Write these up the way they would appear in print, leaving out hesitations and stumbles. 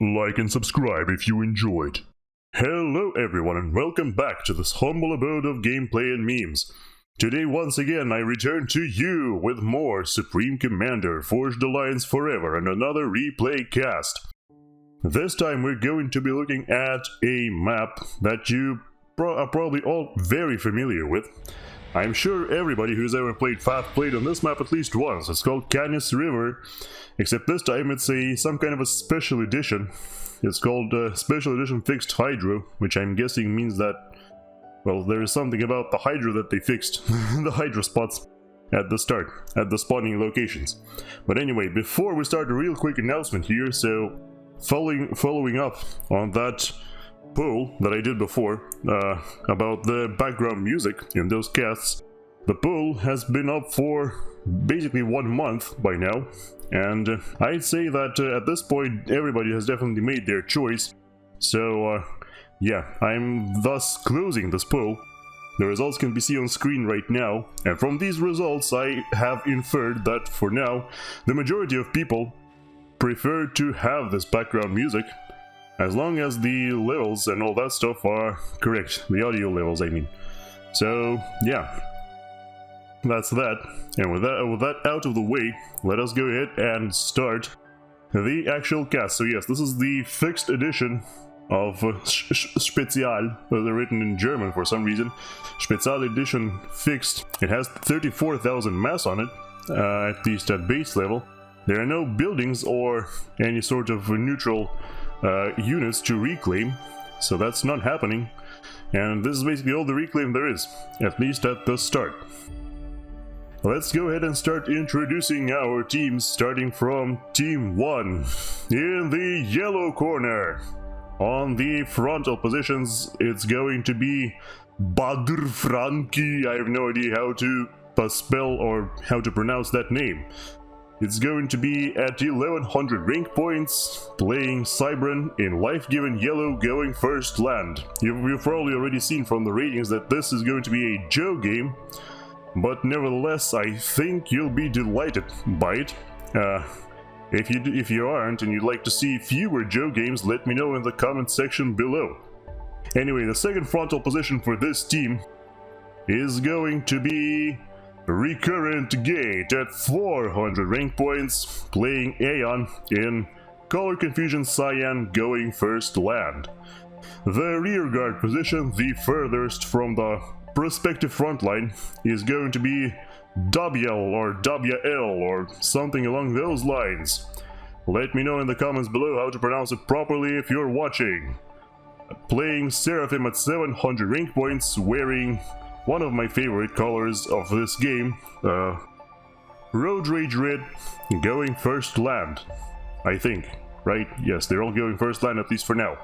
Like and subscribe if you enjoyed. Hello everyone and welcome back to this humble abode of gameplay and memes. Today once again I return to you with more Supreme Commander, Forged Alliance Forever and another replay cast. This time we're going to be looking at a map that you are probably all very familiar with. I'm sure everybody who's ever played FAF played on this map at least once. It's called Canis River, except this time it's some kind of a special edition. It's called Spezial Edition Fixed Hydro, which I'm guessing means that, well, there is something about the Hydro that they fixed, the Hydro spots at the start, at the spawning locations. But anyway, before we start, a real quick announcement here. So, following up on that poll that I did before about the background music in those casts, the poll has been up for basically 1 month by now, and I'd say that at this point everybody has definitely made their choice. So yeah, I'm thus closing this poll. The results can be seen on screen right now, and from these results I have inferred that for now the majority of people prefer to have this background music, as long as the levels and all that stuff are correct. The audio levels, I mean. So, yeah. That's that. And with that out of the way, let us go ahead and start the actual cast. So yes, this is the fixed edition of Spezial, they're written in German for some reason. Spezial Edition Fixed. It has 34,000 mass on it, at least at base level. There are no buildings or any sort of neutral units to reclaim, so that's not happening, and this is basically all the reclaim there is, at least at the start. Let's go ahead and start introducing our teams, starting from Team 1. In the yellow corner, on the frontal positions, it's going to be Badr Franki. I have no idea how to spell or how to pronounce that name. It's going to be at 1100 rank points, playing Cybran in life-given yellow, going first land. You've probably already seen from the ratings that this is going to be a Joe game, but nevertheless I think you'll be delighted by it. If you aren't and you'd like to see fewer Joe games, let me know in the comment section below. Anyway, the second frontal position for this team is going to be Recurrentgate at 400 rank points, playing Aeon in Color Confusion Cyan, going first land. The rearguard position, the furthest from the prospective front line, is going to be dubyal or dubyal or something along those lines. Let me know in the comments below how to pronounce it properly if you're watching. Playing Seraphim at 700 rank points, wearing one of my favorite colors of this game, Road Rage Red, going first land, I think, right? Yes, they're all going first land, at least for now.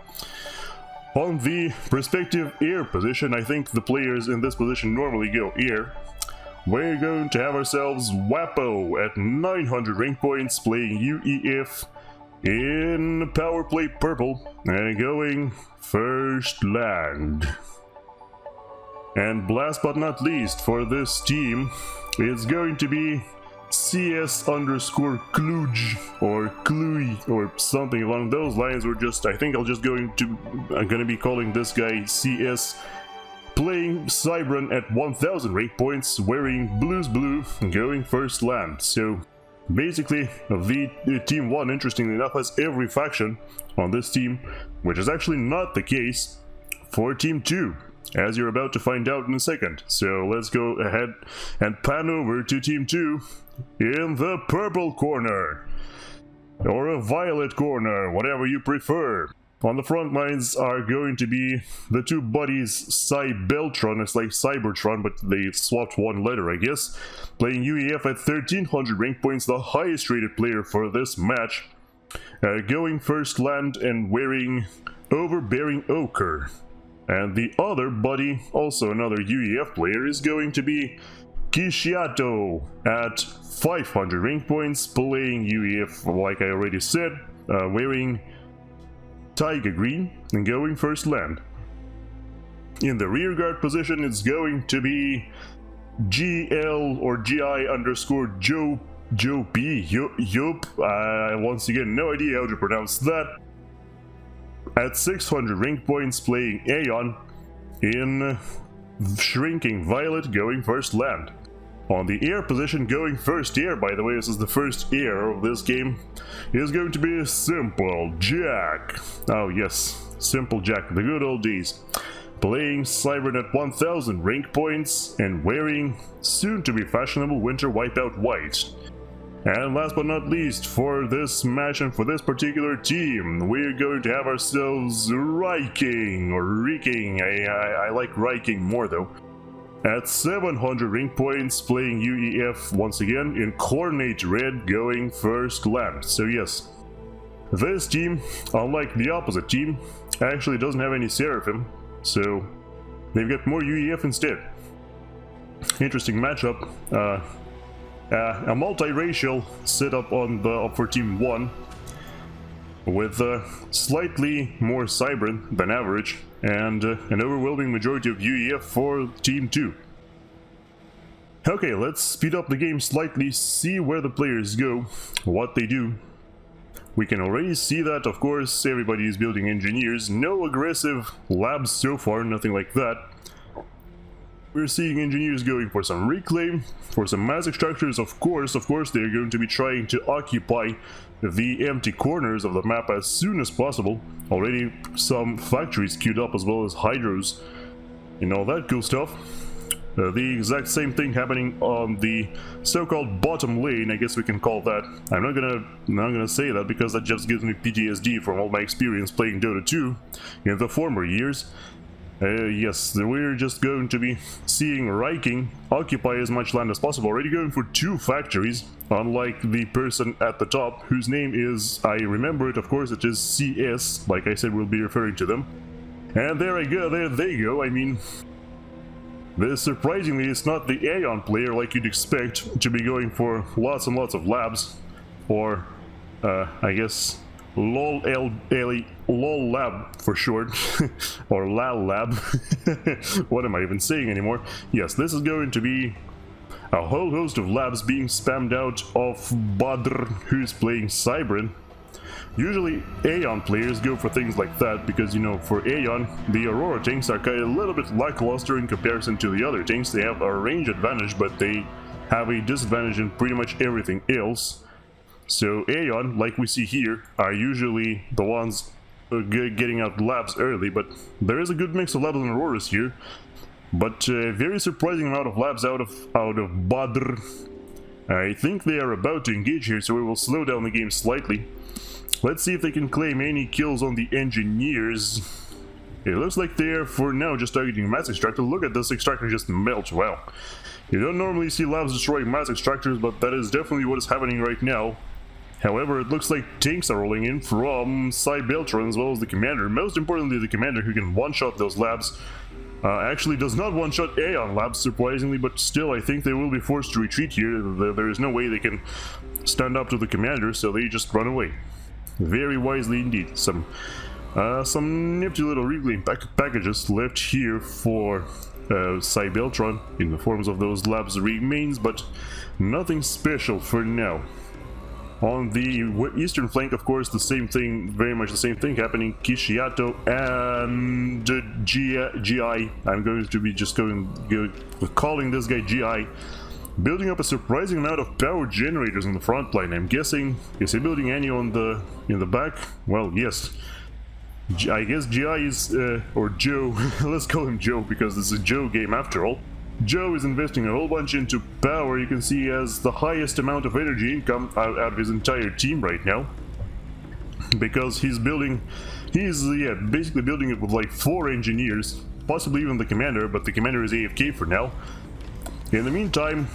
On the prospective air position, I think the players in this position normally go air. We're going to have ourselves Whappo at 900 rank points, playing UEF in Power Play Purple, and going first land. And last but not least for this team, it's going to be CS_Kluj or Kluj or something along those lines, or just, I think I'm gonna be calling this guy CS, playing Cybran at 1000 rank points, wearing blues blue, going first land. So basically the Team 1, interestingly enough, has every faction on this team, which is actually not the case for Team 2, as you're about to find out in a second. So let's go ahead and pan over to Team 2 in the purple corner, or a violet corner, whatever you prefer. On the front lines are going to be the two buddies Cybeltron. It's like Cybertron, but they swapped one letter, I guess. Playing UEF at 1300 rank points, the highest rated player for this match, going first land and wearing Overbearing Ochre. And the other buddy, also another UEF player, is going to be Kishiato at 500 rank points, playing UEF, like I already said, wearing Tiger Green and going first land. In the rearguard position, it's going to be GL or GI_Joe P. Yup. Once again, no idea how to pronounce that. at 600 rank points playing Aeon in Shrinking Violet going first land. On the air position going first air, by the way, this is the first air of this game, is going to be SimpleJack. Oh yes, SimpleJack, the good old days. Playing Cybran at 1000 rank points and wearing soon-to-be fashionable winter wipeout white. And last but not least, for this match and for this particular team, we're going to have ourselves Riking, or Riking. I like Riking more though. At 700 rank points, playing UEF once again in Coordinate Red going first land. So yes, this team, unlike the opposite team, actually doesn't have any Seraphim, so they've got more UEF instead. Interesting matchup. A multiracial setup for Team 1 with slightly more Cybran than average and an overwhelming majority of UEF for Team 2. Okay, let's speed up the game slightly, see where the players go, what they do. We can already see that, of course, everybody is building engineers. No aggressive labs so far, nothing like that. We're seeing engineers going for some reclaim, for some massive structures, of course they're going to be trying to occupy the empty corners of the map as soon as possible. Already some factories queued up as well as hydros and all that cool stuff. The exact same thing happening on the so-called bottom lane, I guess we can call that. I'm not gonna say that because that just gives me PTSD from all my experience playing Dota 2 in the former years. Yes, we're just going to be seeing Riking occupy as much land as possible, already going for 2 factories, unlike the person at the top, whose name is, I remember it, of course, it is CS, like I said, we'll be referring to them. And there they go, I mean, this surprisingly is not the Aeon player like you'd expect to be going for lots and lots of labs, or, I guess, LOL lab for short, or LAL lab. What am I even saying anymore? Yes, this is going to be a whole host of labs being spammed out of Badr, who's playing Cybran. Usually Aeon players go for things like that because, you know, for Aeon, the Aurora tanks are kind of a little bit lackluster in comparison to the other tanks. They have a range advantage, but they have a disadvantage in pretty much everything else. So Aeon, like we see here, are usually the ones getting out labs early, but there is a good mix of labs and Auroras here. But a very surprising amount of labs out of Badr. I think they are about to engage here, so we will slow down the game slightly. Let's see if they can claim any kills on the engineers. It looks like they are, for now, just targeting mass extractor. Look at this extractor just melt. Wow. You don't normally see labs destroying mass extractors, but that is definitely what is happening right now. However, it looks like tanks are rolling in from Cybeltron as well as the commander. Most importantly, the commander, who can one-shot those labs. Actually does not one-shot Aeon labs, surprisingly, but still I think they will be forced to retreat here. There is no way they can stand up to the commander, so they just run away. Very wisely indeed. Some nifty little reclaim packages left here for Cybeltron in the forms of those labs remains, but nothing special for now. On the eastern flank, of course, the same thing, very much the same thing happening. Kishiato and GI. I'm going to be just calling this guy GI. Building up a surprising amount of power generators on the front line. I'm guessing, is he building any in the back? Well, yes. I guess GI is, or Joe, let's call him Joe because this is a Joe game after all. Joe is investing a whole bunch into power. You can see he has the highest amount of energy income out of his entire team right now. Because he's basically building it with like 4 engineers, possibly even the commander, but the commander is AFK for now. In the meantime,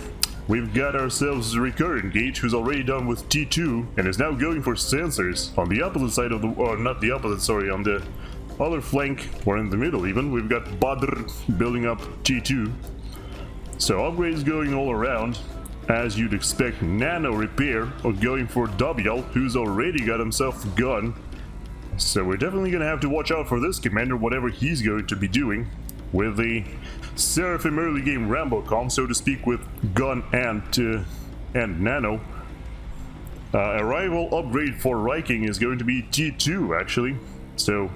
we've got ourselves recurrentgate, who's already done with T2 and is now going for sensors. On the opposite side of the, or not the opposite, sorry, on the other flank, or in the middle even, we've got Badr building up T2. So upgrades going all around, as you'd expect. Nano repair going for dubyal, who's already got himself a gun. So we're definitely gonna have to watch out for this commander, whatever he's going to be doing, with the Seraphim early game Rambo comp, so to speak, with gun and nano. A rival upgrade for Riking is going to be T2 actually. So,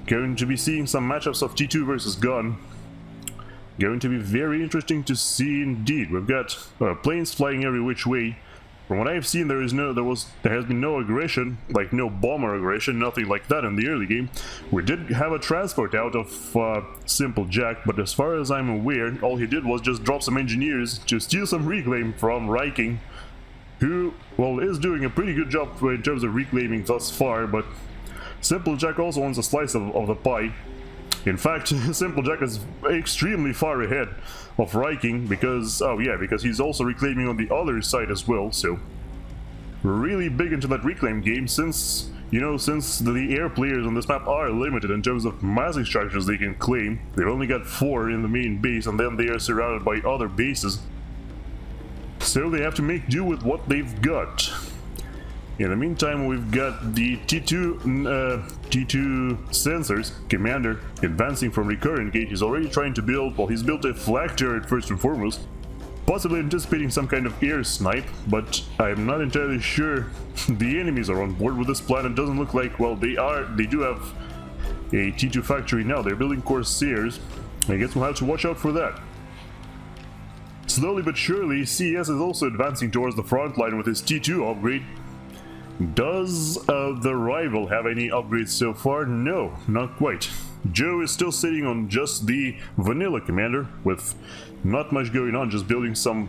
going to be seeing some matchups of T2 versus Gun. Going to be very interesting to see indeed. We've got planes flying every which way. From what I've seen, there has been no aggression, like no bomber aggression, nothing like that in the early game. We did have a transport out of SimpleJack, but as far as I'm aware, all he did was just drop some engineers to steal some reclaim from Riking, who, well, is doing a pretty good job in terms of reclaiming thus far, but SimpleJack also wants a slice of the pie. In fact, SimpleJack is extremely far ahead of Riking because, oh yeah, because he's also reclaiming on the other side as well, so really big into that reclaim game since, you know, since the air players on this map are limited in terms of massive structures they can claim. They've only got 4 in the main base and then they are surrounded by other bases. So they have to make do with what they've got. In the meantime, we've got the T2 sensors commander advancing from recurrentgate. He's already trying to build, well, he's built a flag turret first and foremost, possibly anticipating some kind of air snipe, but I'm not entirely sure the enemies are on board with this plan. It doesn't look like, well, they do have a T2 factory now. They're building Corsairs. I guess we'll have to watch out for that. Slowly but surely, CS is also advancing towards the front line with his T2 upgrade. Does the rival have any upgrades so far? No, not quite. Joe is still sitting on just the vanilla commander with not much going on, just building some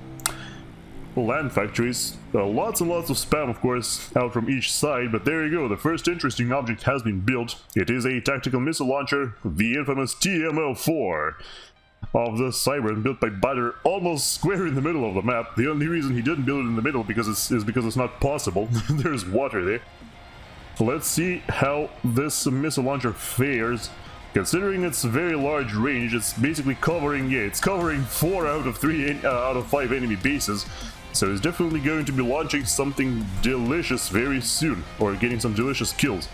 land factories. Lots and lots of spam, of course, out from each side, but there you go, the first interesting object has been built. It is a tactical missile launcher, the infamous TML-4 of the Cybran, built by Batter almost square in the middle of the map. The only reason he didn't build it in the middle is because it's not possible. There's water there. Let's see how this missile launcher fares. Considering its very large range, it's basically covering, yeah, it's covering 4 out of 5 enemy bases. So it's definitely going to be launching something delicious very soon, or getting some delicious kills.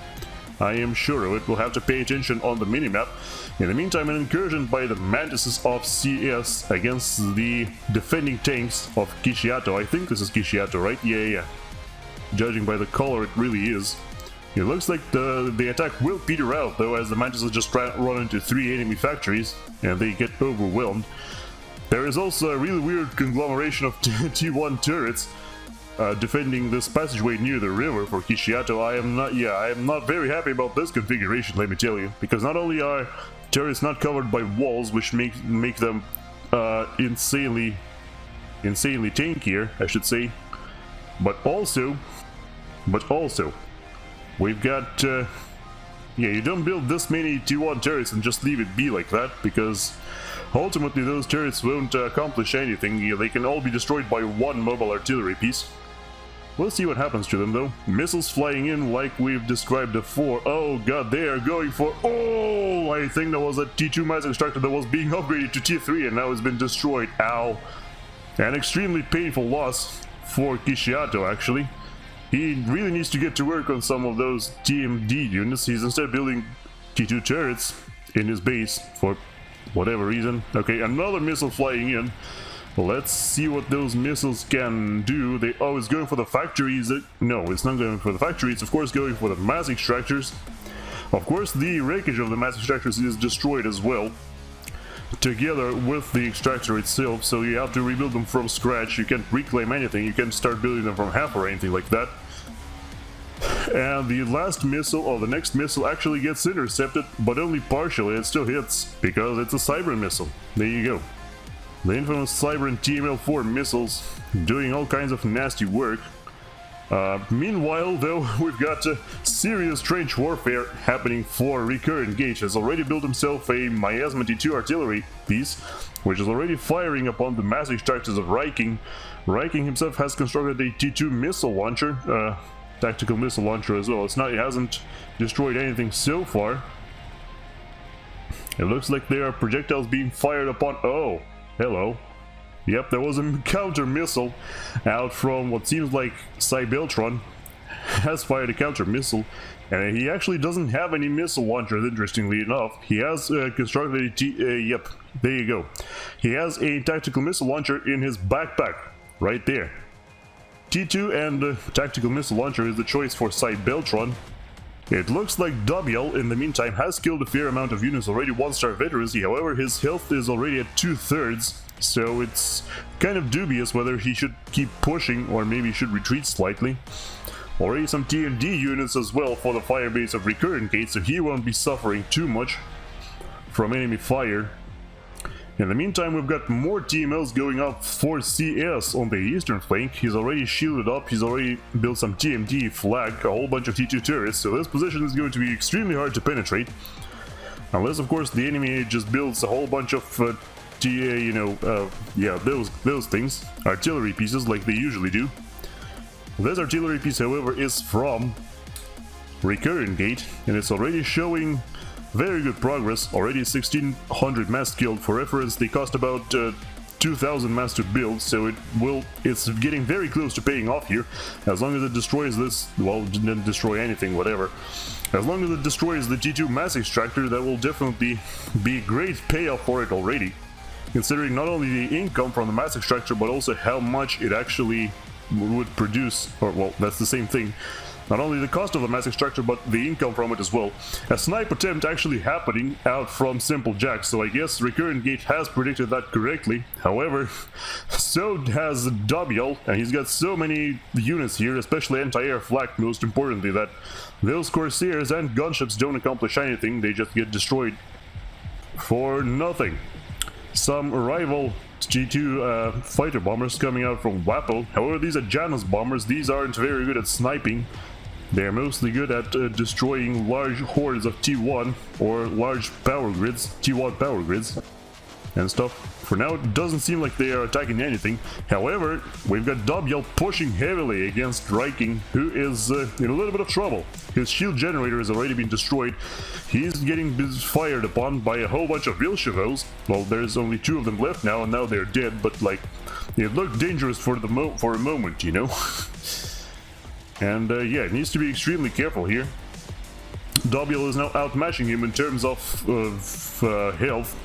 I am sure of it. We'll have to pay attention on the minimap. In the meantime, an incursion by the Mantises of CS against the defending tanks of Kishiato. I think this is Kishiato, right? Yeah. Judging by the color, it really is. It looks like the attack will peter out, though, as the Mantises just run into 3 enemy factories and they get overwhelmed. There is also a really weird conglomeration of T1 turrets defending this passageway near the river for Kishiato. I am not very happy about this configuration, let me tell you, because not only are turrets not covered by walls, which make them insanely tankier, I should say, but also we've got yeah, you don't build this many T1 turrets and just leave it be like that, because ultimately those turrets won't accomplish anything. They can all be destroyed by 1 mobile artillery piece. We'll see what happens to them, though. Missiles flying in like we've described before. Oh god, they are going for... Oh, I think there was a T2 mass extractor that was being upgraded to T3 and now has been destroyed. Ow. An extremely painful loss for Kishiato, actually. He really needs to get to work on some of those TMD units. He's instead building T2 turrets in his base for whatever reason. Okay, another missile flying in. Let's see what those missiles can do. It's going for the factories. No, it's not going for the factory. It's of course going for the mass extractors. Of course, the wreckage of the mass extractors is destroyed as well, together with the extractor itself. So you have to rebuild them from scratch. You can't reclaim anything. You can't start building them from half or anything like that. And the last missile, or the next missile, actually gets intercepted, but only partially. It still hits because it's a Cybran missile. There you go. The infamous Cybran TML-4 missiles doing all kinds of nasty work. Meanwhile, though, we've got serious trench warfare happening for recurrentgate. Has already built himself a Miasma T2 artillery piece, which is already firing upon the mass extractors of Riking. Riking himself has constructed a T2 missile launcher, tactical missile launcher as well. It hasn't destroyed anything so far. It looks like there are projectiles being fired upon... Oh! Hello. Yep, there was a counter missile out from what seems like Cybeltron. Has fired a counter missile, and he actually doesn't have any missile launchers, interestingly enough. He has constructed a yep, there you go. He has a tactical missile launcher in his backpack, right there. T2 and tactical missile launcher is the choice for Cybeltron. It looks like dubyal, in the meantime, has killed a fair amount of units already, 1-star veterancy. However, his health is already at 2/3, so it's kind of dubious whether he should keep pushing or maybe should retreat slightly. Already some T&D units as well for the firebase of recurrentgate, so he won't be suffering too much from enemy fire. In the meantime, we've got more TMLs going up for CS on the eastern flank. He's already shielded up, he's already built some TMD flag, a whole bunch of T2 turrets, so this position is going to be extremely hard to penetrate. Unless, of course, the enemy just builds a whole bunch of those things, artillery pieces like they usually do. This artillery piece, however, is from recurrentgate, and it's already showing very good progress. Already 1600 mass killed. For reference, they cost about 2000 mass to build, so it's getting very close to paying off here. As long as it destroys this, well, it didn't destroy anything, whatever. As long as it destroys the T2 mass extractor, that will definitely be great payoff for it already. Considering not only the income from the mass extractor, but also how much it actually would produce, or well, that's the same thing. Not only the cost of the mass extractor, but the income from it as well. A snipe attempt actually happening out from SimpleJack, so I guess recurrentgate has predicted that correctly. However, so has dubyal, and he's got so many units here, especially anti-air flak most importantly, that those corsairs and gunships don't accomplish anything, they just get destroyed for nothing. Some rival G2 fighter bombers coming out from Whappo. However, these are Janus bombers. These aren't very good at sniping. They're mostly good at destroying large hordes of T1 or large power grids, T1 power grids and stuff. For now, it doesn't seem like they are attacking anything. However, we've got dubyal pushing heavily against Riking, who is in a little bit of trouble. His shield generator has already been destroyed. He's getting fired upon by a whole bunch of real chevaux. Well, there's only 2 of them left now, and now they're dead, but like, it looked dangerous for a moment, you know? And yeah, it needs to be extremely careful here. dubyal is now outmatching him in terms of health.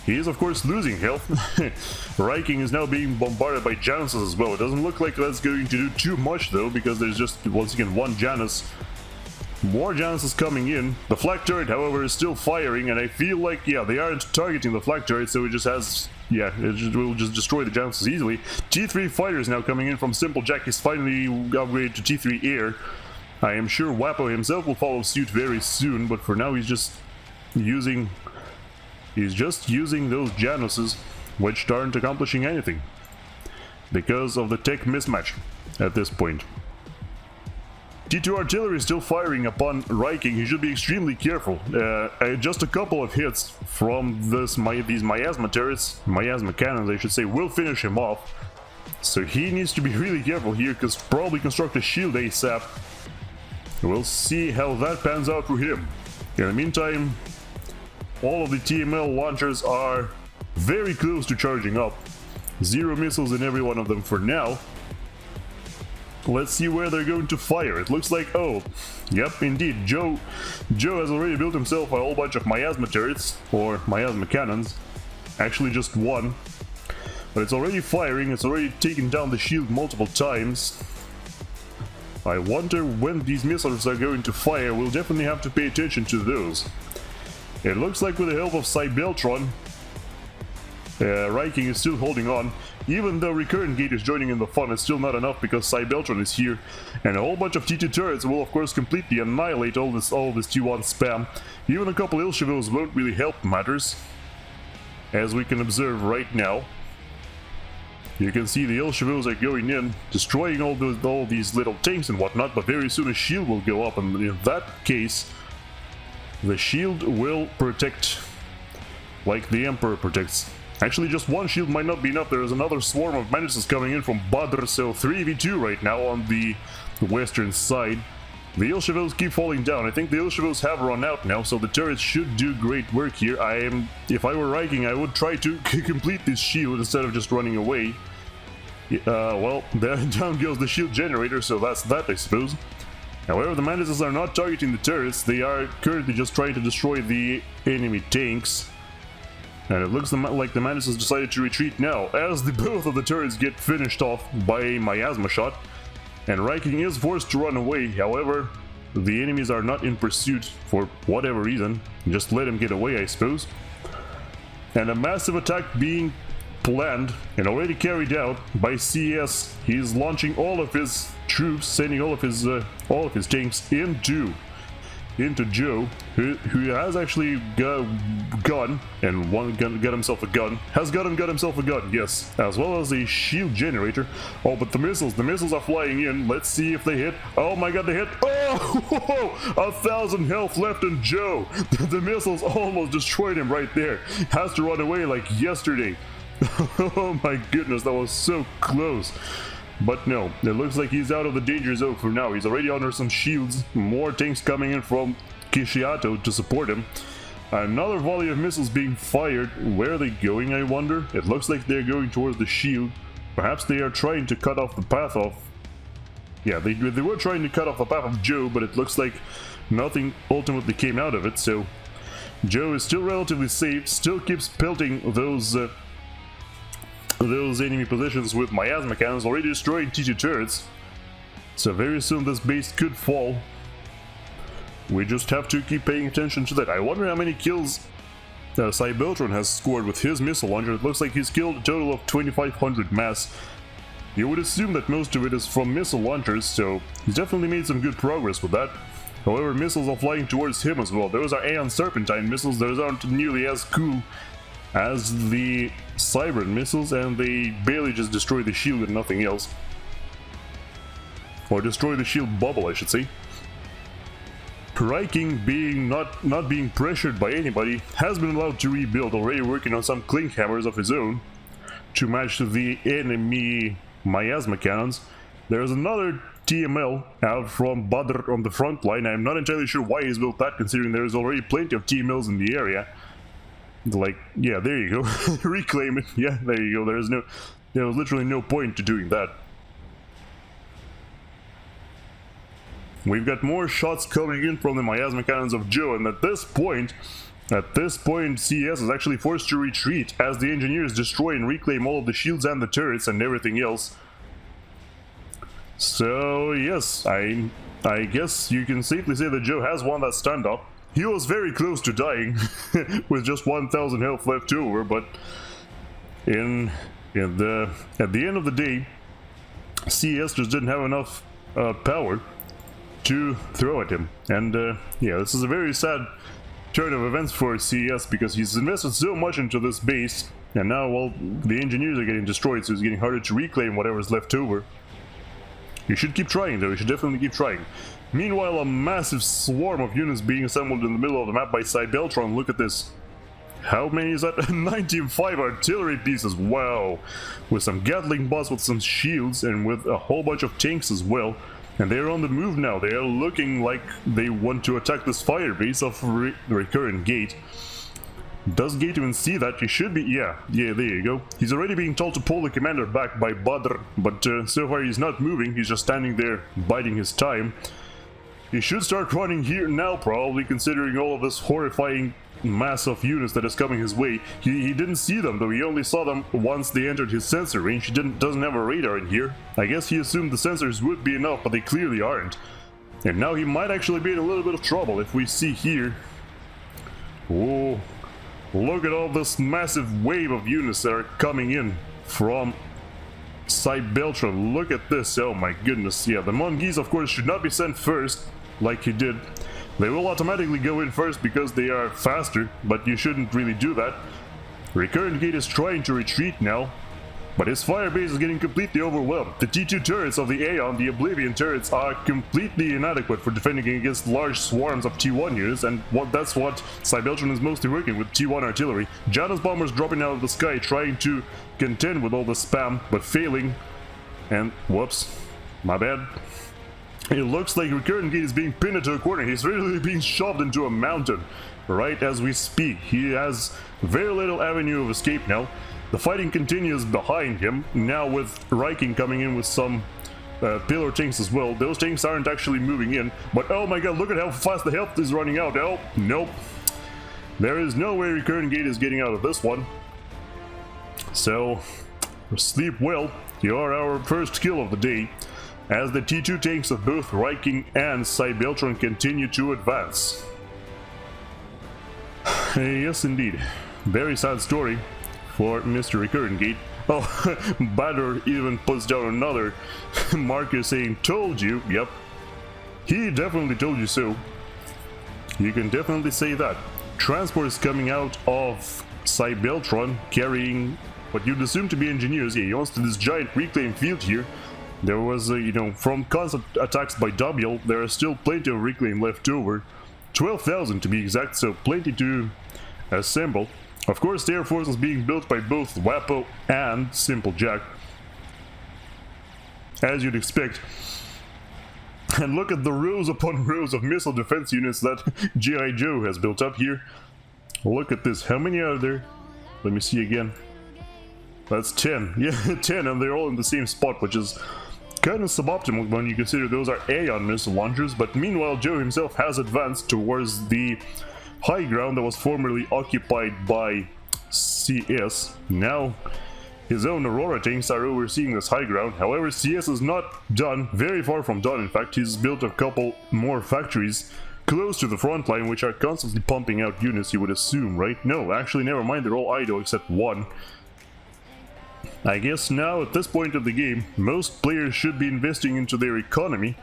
He is, of course, losing health. Riking is now being bombarded by Januses as well. It doesn't look like that's going to do too much, though, because there's just, once again, 1 Janus. More Januses coming in. The flak turret, however, is still firing, and I feel like, yeah, they aren't targeting the flak turret, so it just has, yeah, it will just destroy the Januses easily. T3 fighters now coming in from SimpleJack. He's finally upgraded to T3 air. I am sure Whappo himself will follow suit very soon, but for now he's just using those Januses, which aren't accomplishing anything because of the tech mismatch at this point. T2 artillery is still firing upon Riking. He should be extremely careful. Just a couple of hits from these miasma turrets, miasma cannons I should say, will finish him off. So he needs to be really careful here, because probably construct a shield ASAP. We'll see how that pans out for him. In the meantime, all of the TML launchers are very close to charging up. 0 missiles in every one of them for now. Let's see where they're going to fire. It looks like, oh, yep, indeed, Joe has already built himself a whole bunch of miasma turrets, or miasma cannons. Actually just 1. But it's already firing, it's already taken down the shield multiple times. I wonder when these missiles are going to fire. We'll definitely have to pay attention to those. It looks like with the help of Cybeltron, Riking is still holding on. Even though recurrentgate is joining in the fun, it's still not enough because Cybeltron is here, and a whole bunch of T2 turrets will of course completely annihilate all this T1 spam. Even a couple ill chevaux won't really help matters, as we can observe right now. You can see the ill chevaux are going in, destroying all these little tanks and whatnot, but very soon a shield will go up, and in that case, the shield will protect like the Emperor protects. Actually, just 1 shield might not be enough. There is another swarm of menaces coming in from Badr, so 3v2 right now on the western side. The ill chevaux keep falling down. I think the ill chevaux have run out now, so the turrets should do great work here. If I were Riking, I would try to complete this shield instead of just running away. Well, down goes the shield generator, so that's that, I suppose. However, the menaces are not targeting the turrets. They are currently just trying to destroy the enemy tanks. And it looks like the Mantis has decided to retreat now, as both of the turrets get finished off by a miasma shot. And Riking is forced to run away. However, the enemies are not in pursuit for whatever reason. Just let him get away, I suppose. And a massive attack being planned and already carried out by CS. He's launching all of his troops, sending all of his tanks into Joe, who has actually got a gun and got himself a gun. Has got himself a gun, yes, as well as a shield generator. Oh, but the missiles are flying in. Let's see if they hit. Oh my god, they hit. Oh, 1,000 health left in Joe. The missiles almost destroyed him right there. Has to run away like yesterday. Oh my goodness, that was so close. But no, it looks like he's out of the danger zone for now. He's already under some shields. More tanks coming in from Kishiato to support him. Another volley of missiles being fired. Where are they going, I wonder? It looks like they're going towards the shield. Perhaps they are trying to cut off the path of... Yeah, they were trying to cut off the path of Joe, but it looks like nothing ultimately came out of it. So Joe is still relatively safe, still keeps pelting those enemy positions with miasma cannons, already destroying T2 turrets. So very soon this base could fall. We just have to keep paying attention to that. I wonder how many kills Cybeltron has scored with his missile launcher. It looks like he's killed a total of 2,500 mass. You would assume that most of it is from missile launchers, so he's definitely made some good progress with that. However, missiles are flying towards him as well. Those are Aeon Serpentine missiles. Those aren't nearly as cool as the Cybran missiles, and they barely just destroy the shield and nothing else. Or destroy the shield bubble, I should say. Riking, being not being pressured by anybody, has been allowed to rebuild, already working on some clink hammers of his own to match the enemy miasma cannons. There's another TML out from Badr on the front line. I'm not entirely sure why he's built that, considering there's already plenty of TMLs in the area. Like, yeah, there you go. Reclaim it. Yeah, there you go. There was literally no point to doing that. We've got more shots coming in from the miasma cannons of Joe, and at this point, CS is actually forced to retreat as the engineers destroy and reclaim all of the shields and the turrets and everything else. So yes, I guess you can safely say that Joe has won that standoff. He was very close to dying with just 1,000 health left over, but at the end of the day, CS just didn't have enough power to throw at him. And yeah, this is a very sad turn of events for CS, because he's invested so much into this base, and now, well, the engineers are getting destroyed, so it's getting harder to reclaim whatever's left over. You should keep trying, though. You should definitely keep trying. Meanwhile, a massive swarm of units being assembled in the middle of the map by Cybeltron. Look at this. How many is that? 95 artillery pieces. Wow. With some Gatling bots, with some shields, and with a whole bunch of tanks as well. And they're on the move now. They are looking like they want to attack this fire base of recurrentgate. Does Gate even see that? He should be. Yeah, there you go. He's already being told to pull the commander back by Badr, but so far he's not moving. He's just standing there, biding his time. He should start running here now, probably, considering all of this horrifying mass of units that is coming his way. He didn't see them, though. He only saw them once they entered his sensor range. He doesn't have a radar in here. I guess he assumed the sensors would be enough, but they clearly aren't. And now he might actually be in a little bit of trouble. If we see here... Oh, look at all this massive wave of units that are coming in from Cybeltron. Look at this. Oh my goodness. Yeah, the Mongeese, of course, should not be sent first, like he did. They will automatically go in first because they are faster, but you shouldn't really do that. Recurrentgate is trying to retreat now, but his fire base is getting completely overwhelmed. The T2 turrets of the Aeon, the Oblivion turrets, are completely inadequate for defending against large swarms of T1 units, and that's what Cybeltron is mostly working with, T1 artillery. Janus bombers dropping out of the sky, trying to contend with all the spam, but failing. And, whoops, my bad. It looks like recurrentgate is being pinned into a corner. He's really being shoved into a mountain right as we speak. He has very little avenue of escape now. The fighting continues behind him, now with Riking coming in with some pillar tanks as well. Those tanks aren't actually moving in, but oh my god, look at how fast the health is running out. Oh, nope. There is no way recurrentgate is getting out of this one. So, sleep well. You are our first kill of the day. as the T2 tanks of both Riking and Cybeltron continue to advance. Yes, indeed. Very sad story for Mr. Recurrentgate. Oh, Badder even puts down another marker saying, "Told you." Yep. He definitely told you so. You can definitely say that. Transport is coming out of Cybeltron carrying what you'd assume to be engineers. Yeah, he wants to this giant reclaim field here. There was, you know, from constant attacks by dubyal, there are still plenty of reclaim left over. 12,000 to be exact, so plenty to assemble. Of course, the Air Force is being built by both Whappo and SimpleJack, as you'd expect. And look at the rows upon rows of missile defense units that G.I. Joe has built up here. Look at this. How many are there? Let me see again. That's 10. Yeah, 10, and they're all in the same spot, which is kind of suboptimal when you consider those are Aeon missile launchers. But meanwhile, Joe himself has advanced towards the high ground that was formerly occupied by CS. Now his own Aurora tanks are overseeing this high ground. However, CS is not done, very far from done. In fact, he's built a couple more factories close to the front line, which are constantly pumping out units, you would assume, right? No, actually, never mind, they're all idle except one. I guess now, at this point of the game, most players should be investing into their economy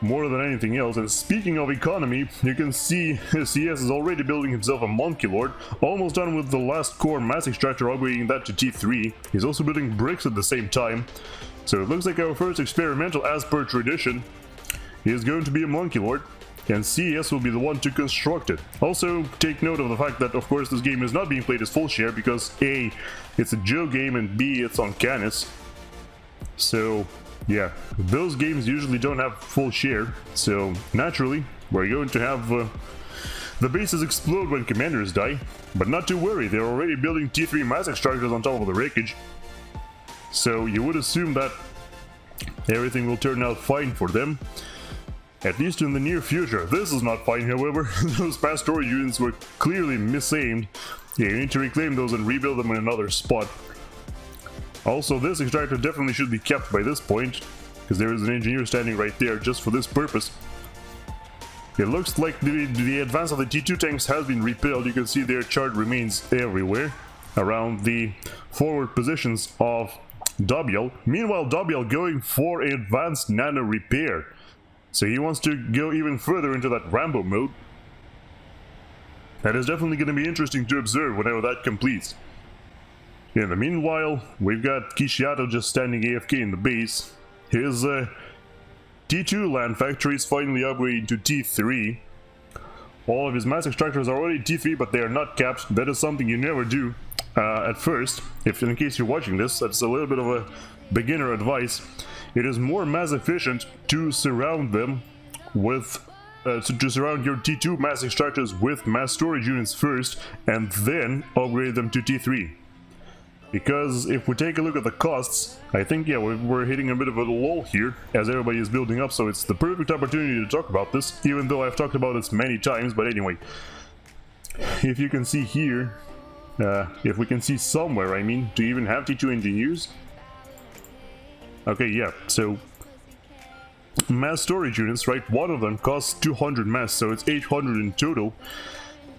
more than anything else. And speaking of economy, you can see CS is already building himself a Monkey Lord, almost done with the last core mass extractor, upgrading that to T3. He's also building bricks at the same time. So it looks like our first experimental, as per tradition, is going to be a Monkey Lord, and CS will be the one to construct it. Also, take note of the fact that, of course, this game is not being played as full share because A, it's a Joe game, and B, it's on Canis. So yeah, those games usually don't have full share, so naturally, we're going to have the bases explode when commanders die. But not to worry, they're already building T3 mass extractors on top of the wreckage. So you would assume that everything will turn out fine for them, at least in the near future. This is not fine, however. Those past storage units were clearly misaimed. Yeah, you need to reclaim those and rebuild them in another spot. Also, this extractor definitely should be kept by this point, because there is an engineer standing right there just for this purpose. It looks like the advance of the T2 tanks has been repelled. You can see their charred remains everywhere around the forward positions of dubyal. Meanwhile, dubyal going for advanced nano repair. So he wants to go even further into that Rambo mode. That is definitely going to be interesting to observe whenever that completes. In the meanwhile, we've got Kishiato just standing AFK in the base. His T2 land factory is finally upgrading to T3. All of his mass extractors are already T3, but they are not capped. That is something you never do at first. If in case you're watching this, that's a little bit of a beginner advice. It is more mass efficient to surround them with to surround your T2 mass extractors with mass storage units first, and then upgrade them to T3. Because if we take a look at the costs, I think, yeah, we're hitting a bit of a lull here as everybody is building up, so it's the perfect opportunity to talk about this, even though I've talked about this many times. But anyway, if you can see here, if we can see somewhere, I mean, to even have T2 engineers. Okay, yeah, so mass storage units, right? One of them costs 200 mass, so it's 800 in total.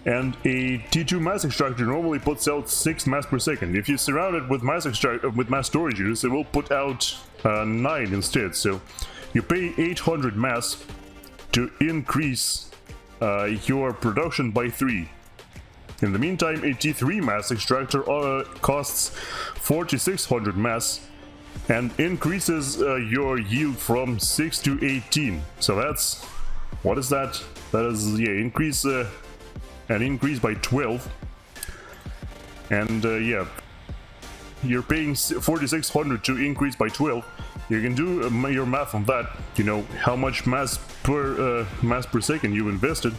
And a T2 mass extractor normally puts out 6 mass per second. If you surround it with mass storage units, it will put out 9 instead. So you pay 800 mass to increase your production by 3. In the meantime, a T3 mass extractor costs 4600 mass and increases your yield from 6 to 18. So that's, what is that? That is, yeah, an increase by 12. And yeah, you're paying 4600 to increase by 12. You can do your math on that, you know, how much mass per second you've invested,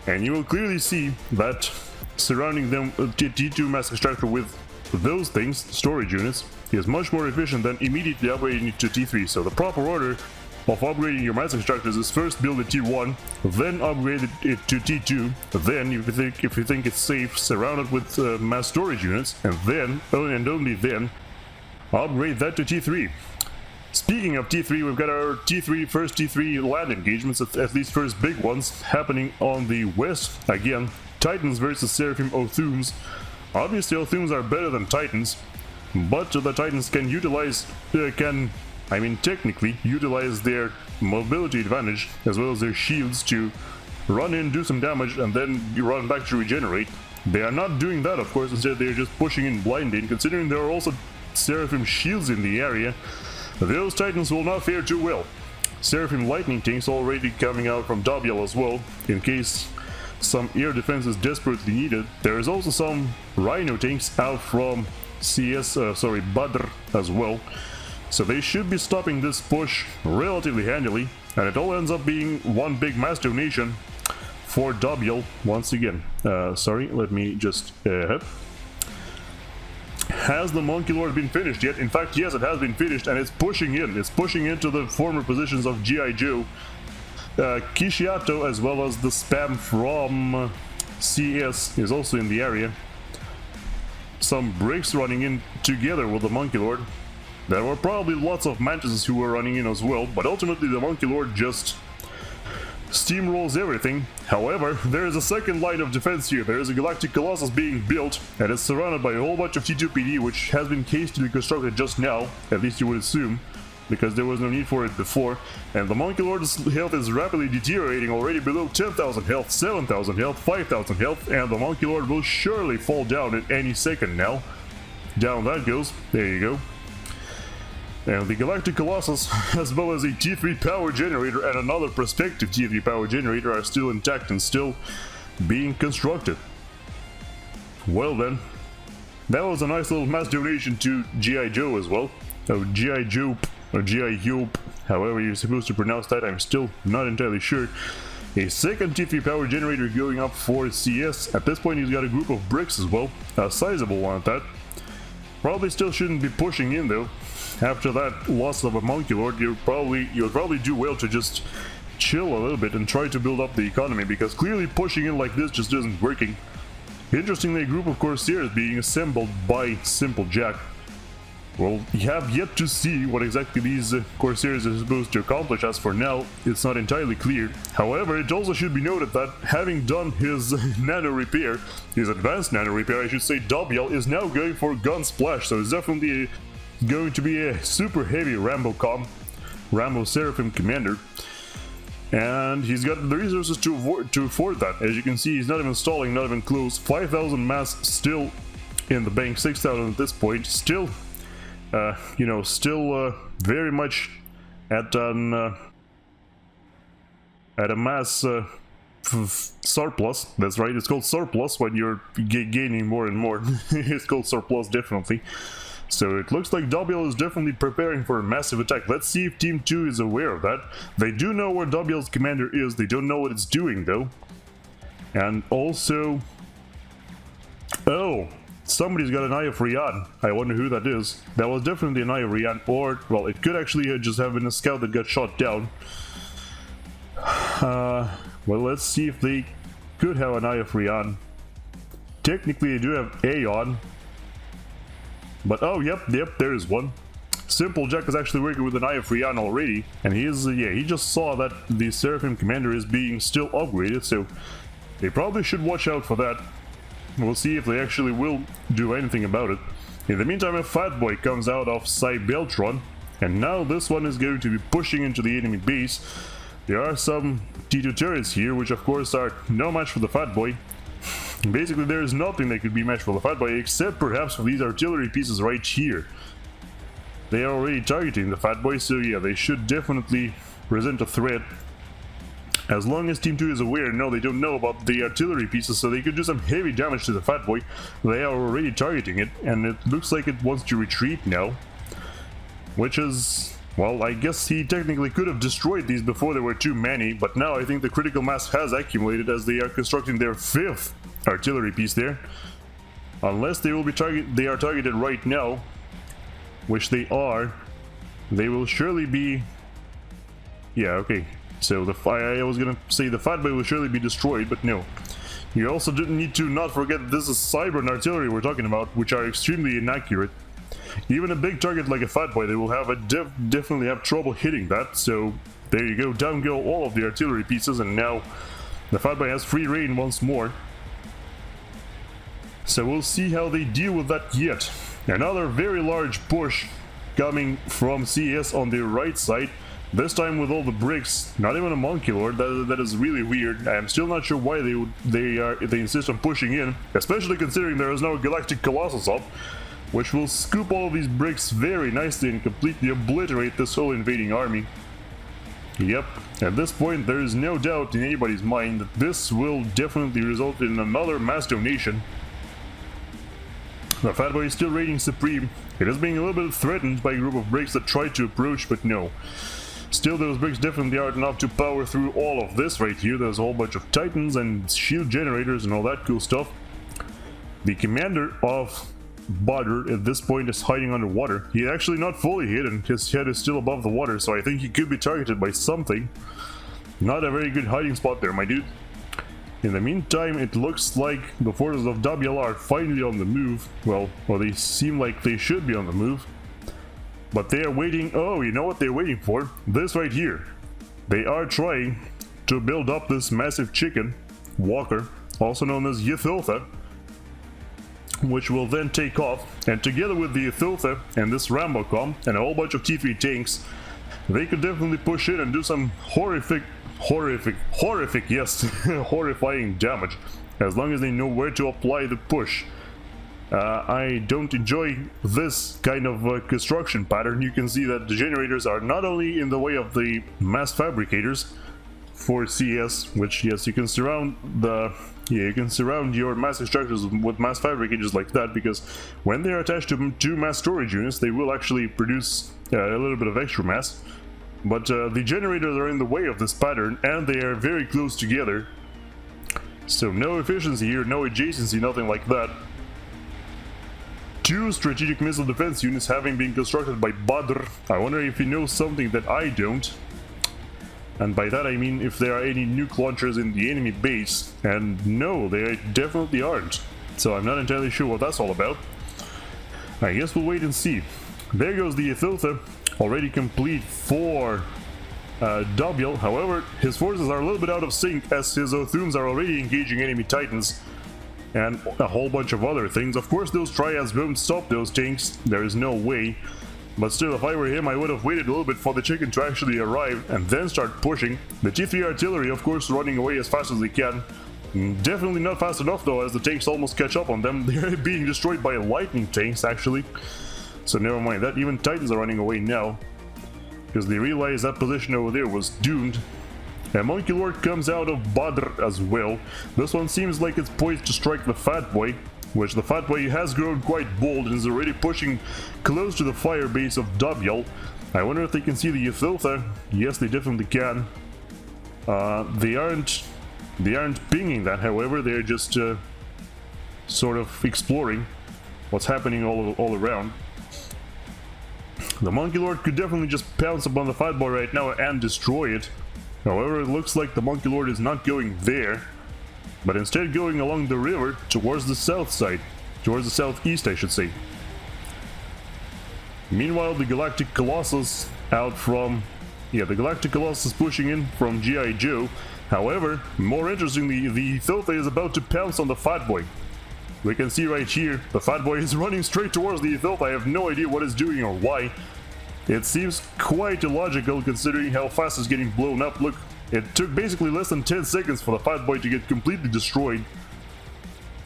and you will clearly see that surrounding them T2 mass extractor with those things, storage units, is much more efficient than immediately upgrading it to T3. So the proper order of upgrading your mass extractors is first build a T1, then upgrade it to T2, then if you think it's safe, surround it with mass storage units, and then, and only then, upgrade that to T3. Speaking of T3, we've got our first T3 land engagements, at least first big ones, happening on the west. Again, Titans versus Seraphim Othums. Obviously, Othums are better than Titans, but the Titans can technically utilize their mobility advantage as well as their shields to run in, do some damage, and then run back to regenerate. They are not doing that, of course. Instead, they're just pushing in blindly. Considering there are also Seraphim shields in the area, those Titans will not fare too well. Seraphim lightning tanks already coming out from dubyal as well, in case some air defense is desperately needed. There is also some Rhino tanks out from Badr as well. So they should be stopping this push relatively handily, and it all ends up being one big mass donation for dubyal once again. Let me just... Has the Monkey Lord been finished yet? In fact, yes, it has been finished, and it's pushing in. It's pushing into the former positions of G.I. Joe, Kishiato, as well as the spam from CS is also in the area. Some bricks running in together with the Monkey Lord. There were probably lots of mantises who were running in as well, but ultimately the Monkey Lord just steamrolls everything. However, there is a second line of defense here. There is a Galactic Colossus being built, and it's surrounded by a whole bunch of T2PD, which has been hastily constructed just now, at least you would assume, because there was no need for it before. And the Monkey Lord's health is rapidly deteriorating, already below 10,000 health, 7,000 health, 5,000 health, and the Monkey Lord will surely fall down at any second now. Down that goes. There you go. And the Galactic Colossus, as well as a T3 power generator and another prospective T3 power generator, are still intact and still being constructed. Well then, that was a nice little mass donation to G.I. Joe as well. Oh, G.I. Joe, or G.I. Joe, however you're supposed to pronounce that, I'm still not entirely sure. A second T3 power generator going up for CS. At this point he's got a group of bricks as well, a sizable one at that. Probably still shouldn't be pushing in though. After that loss of a Monkey Lord, you'll probably do well to just chill a little bit and try to build up the economy, because clearly pushing in like this just isn't working. Interestingly, a group of Corsairs being assembled by SimpleJack. Well, you have yet to see what exactly these Corsairs are supposed to accomplish. As for now, it's not entirely clear. However, it also should be noted that having done his nano repair, his advanced nano repair I should say, dubyal is now going for gun splash, so it's definitely going to be a super heavy Rambo Seraphim commander, and he's got the resources to afford that. As you can see, he's not even stalling, not even close. 5,000 mass still in the bank, 6,000 at this point. Still, very much at a mass surplus. That's right, it's called surplus when you're gaining more and more. It's called surplus, definitely. So it looks like dubyal is definitely preparing for a massive attack. Let's see if Team 2 is aware of that. They do know where dubyal's commander is, they don't know what it's doing though. And also... oh! Somebody's got an Eye of Rian. I wonder who that is. That was definitely an Eye of Rian, or... well, it could actually just have been a scout that got shot down. Well, let's see if they could have an Eye of Rian. Technically they do have Aeon. But oh, yep, there is one. SimpleJack is actually working with an Eye of Rian already, and he just saw that the Seraphim commander is being still upgraded, so they probably should watch out for that. We'll see if they actually will do anything about it. In the meantime, a fat boy comes out of Cybeltron, and now this one is going to be pushing into the enemy base. There are some T2 turrets here, which of course are no match for the fat boy. Basically, there is nothing that could be matched for the fat boy, except perhaps for these artillery pieces right here. They are already targeting the fat boy, so yeah, they should definitely present a threat. As long as Team 2 is aware, no, they don't know about the artillery pieces, so they could do some heavy damage to the fat boy. They are already targeting it, and it looks like it wants to retreat now. Which is... well, I guess he technically could have destroyed these before there were too many, but now I think the critical mass has accumulated as they are constructing their 5th artillery piece there. Unless they will be targeted right now, which they are, they will surely be... yeah, okay. So I was gonna say the fat boy will surely be destroyed, but no. You also didn't need to not forget this is Cybran artillery we're talking about, which are extremely inaccurate. Even a big target like a Fat Boy, they will have definitely have trouble hitting that. So there you go, down go all of the artillery pieces, and now the Fat Boy has free reign once more. So we'll see how they deal with that yet. Another very large push coming from CS on the right side. This time with all the bricks, not even a Monkey Lord. That is really weird. I'm still not sure why they insist on pushing in, especially considering there is no Galactic Colossus up, which will scoop all of these bricks very nicely and completely obliterate this whole invading army. Yep, at this point there is no doubt in anybody's mind that this will definitely result in another mass donation. The Fat Boy is still reigning supreme. It is being a little bit threatened by a group of bricks that try to approach, but no. Still, those bricks definitely aren't enough to power through all of this right here. There's a whole bunch of titans and shield generators and all that cool stuff. The commander of Badr at this point is hiding underwater. He's actually not fully hidden. His head is still above the water, so I think he could be targeted by something. Not a very good hiding spot there, my dude. In the meantime, it looks like the forces of dubyal are finally on the move. Well, they seem like they should be on the move. But they are waiting. Oh, you know what they're waiting for? This right here. They are trying to build up this massive chicken walker, also known as Ythiltha, which will then take off. And together with the Ythiltha and this Rambo and a whole bunch of T3 tanks, they could definitely push in and do some horrific, yes, horrifying damage, as long as they know where to apply the push. I don't enjoy this kind of construction pattern. You can see that the generators are not only in the way of the mass fabricators for CS, which, yes, you can surround your massive structures with mass fabricators like that, because when they are attached to two mass storage units, they will actually produce a little bit of extra mass. But the generators are in the way of this pattern, and they are very close together. So no efficiency here, no adjacency, nothing like that. Two strategic missile defense units having been constructed by Badr. I wonder if he knows something that I don't. And by that I mean if there are any nuke launchers in the enemy base. And no, they definitely aren't. So I'm not entirely sure what that's all about. I guess we'll wait and see. There goes the Ythiltha, already complete for dubyal. However, his forces are a little bit out of sync, as his Othuns are already engaging enemy titans and a whole bunch of other things. Of course, those triads won't stop those tanks. There is no way. But still, if I were him, I would have waited a little bit for the chicken to actually arrive and then start pushing. The T3 artillery, of course, running away as fast as they can. Definitely not fast enough, though, as the tanks almost catch up on them. They're being destroyed by lightning tanks, actually. So never mind that. Even titans are running away now, because they realize that position over there was doomed. A Monkey Lord comes out of Badr as well. This one seems like it's poised to strike the Fat Boy, which the Fat Boy has grown quite bold and is already pushing close to the fire base of dubyal. I wonder if they can see the Ythiltha. Yes, they definitely can. They aren't pinging that, however. They're just sort of exploring what's happening all around. The Monkey Lord could definitely just pounce upon the Fat Boy right now and destroy it. However, it looks like the Monkey Lord is not going there, but instead going along the river towards the south side. Towards the southeast, I should say. Meanwhile, the Galactic Colossus the Galactic Colossus pushing in from G.I. Joe. However, more interestingly, the Ythiltha is about to pounce on the Fat Boy. We can see right here, the Fat Boy is running straight towards the Ythiltha. I have no idea what it's doing or why. It seems quite illogical considering how fast it's getting blown up. Look, it took basically less than 10 seconds for the Fat Boy to get completely destroyed.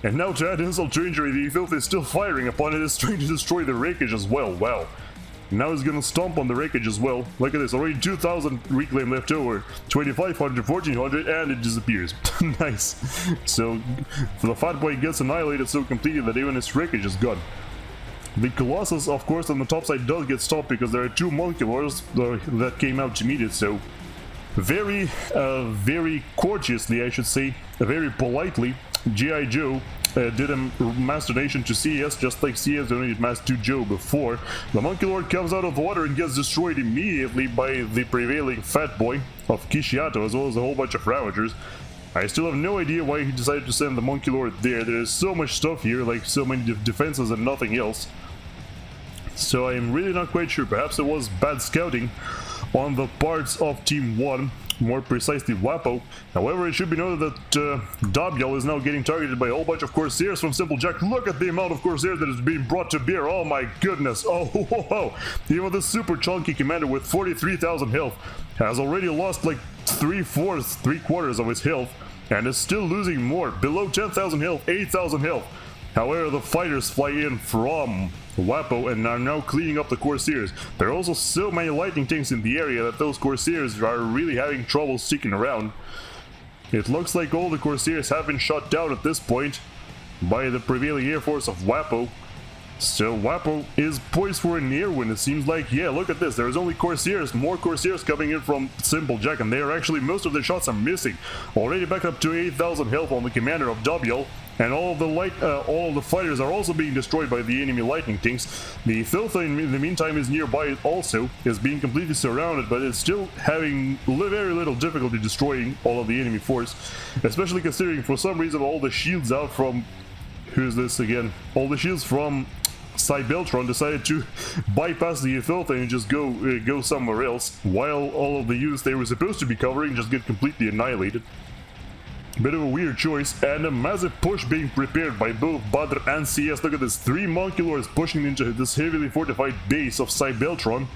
And now, to add insult to injury, the Ythiltha is still firing upon it. It's trying to destroy the wreckage as well. Wow. Now it's gonna stomp on the wreckage as well. Look at this, already 2,000 reclaim left over, 2,500, 1,400, and it disappears. Nice. So the Fat Boy gets annihilated so completely that even its wreckage is gone. The Colossus, of course, on the top side does get stopped because there are two Monkey Lords that came out to meet it, so very courteously, I should say, very politely, G.I. Joe did a mass donation to CS, just like CS donated mass to Joe before. The Monkey Lord comes out of the water and gets destroyed immediately by the prevailing Fat Boy of Kishiato, as well as a whole bunch of Ravagers. I still have no idea why he decided to send the Monkey Lord there. There's so much stuff here, like so many defenses and nothing else. So I'm really not quite sure. Perhaps it was bad scouting on the parts of Team 1, more precisely Whappo. However, it should be noted that dubyal is now getting targeted by a whole bunch of Corsairs from SimpleJack. Look at the amount of Corsairs that is being brought to bear. Oh my goodness. Oh, ho, ho. Even the super chunky commander with 43,000 health has already lost like 3/4 of his health and is still losing more. Below 10,000 health, 8,000 health. However, the fighters fly in from Whappo and are now cleaning up the Corsairs. There are also so many lightning tanks in the area that those Corsairs are really having trouble sticking around. It looks like all the Corsairs have been shot down at this point by the prevailing air force of Whappo. So Whappo is poised for an air win, it seems like. Yeah, look at this, there's only Corsairs, more Corsairs coming in from SimpleJack, and they are actually, most of their shots are missing. Already back up to 8,000 health on the commander of dubyal, and all of the fighters are also being destroyed by the enemy lightning tanks. The Filtha in the meantime is nearby also, is being completely surrounded, but it's still having very little difficulty destroying all of the enemy force, especially considering for some reason all the shields out from, who's this again? All the shields from Cybeltron decided to bypass the Filtha and just go somewhere else, while all of the units they were supposed to be covering just get completely annihilated. Bit of a weird choice, and a massive push being prepared by both Badr and CS. Look at this, 3 Monkey Lords pushing into this heavily fortified base of Cybeltron.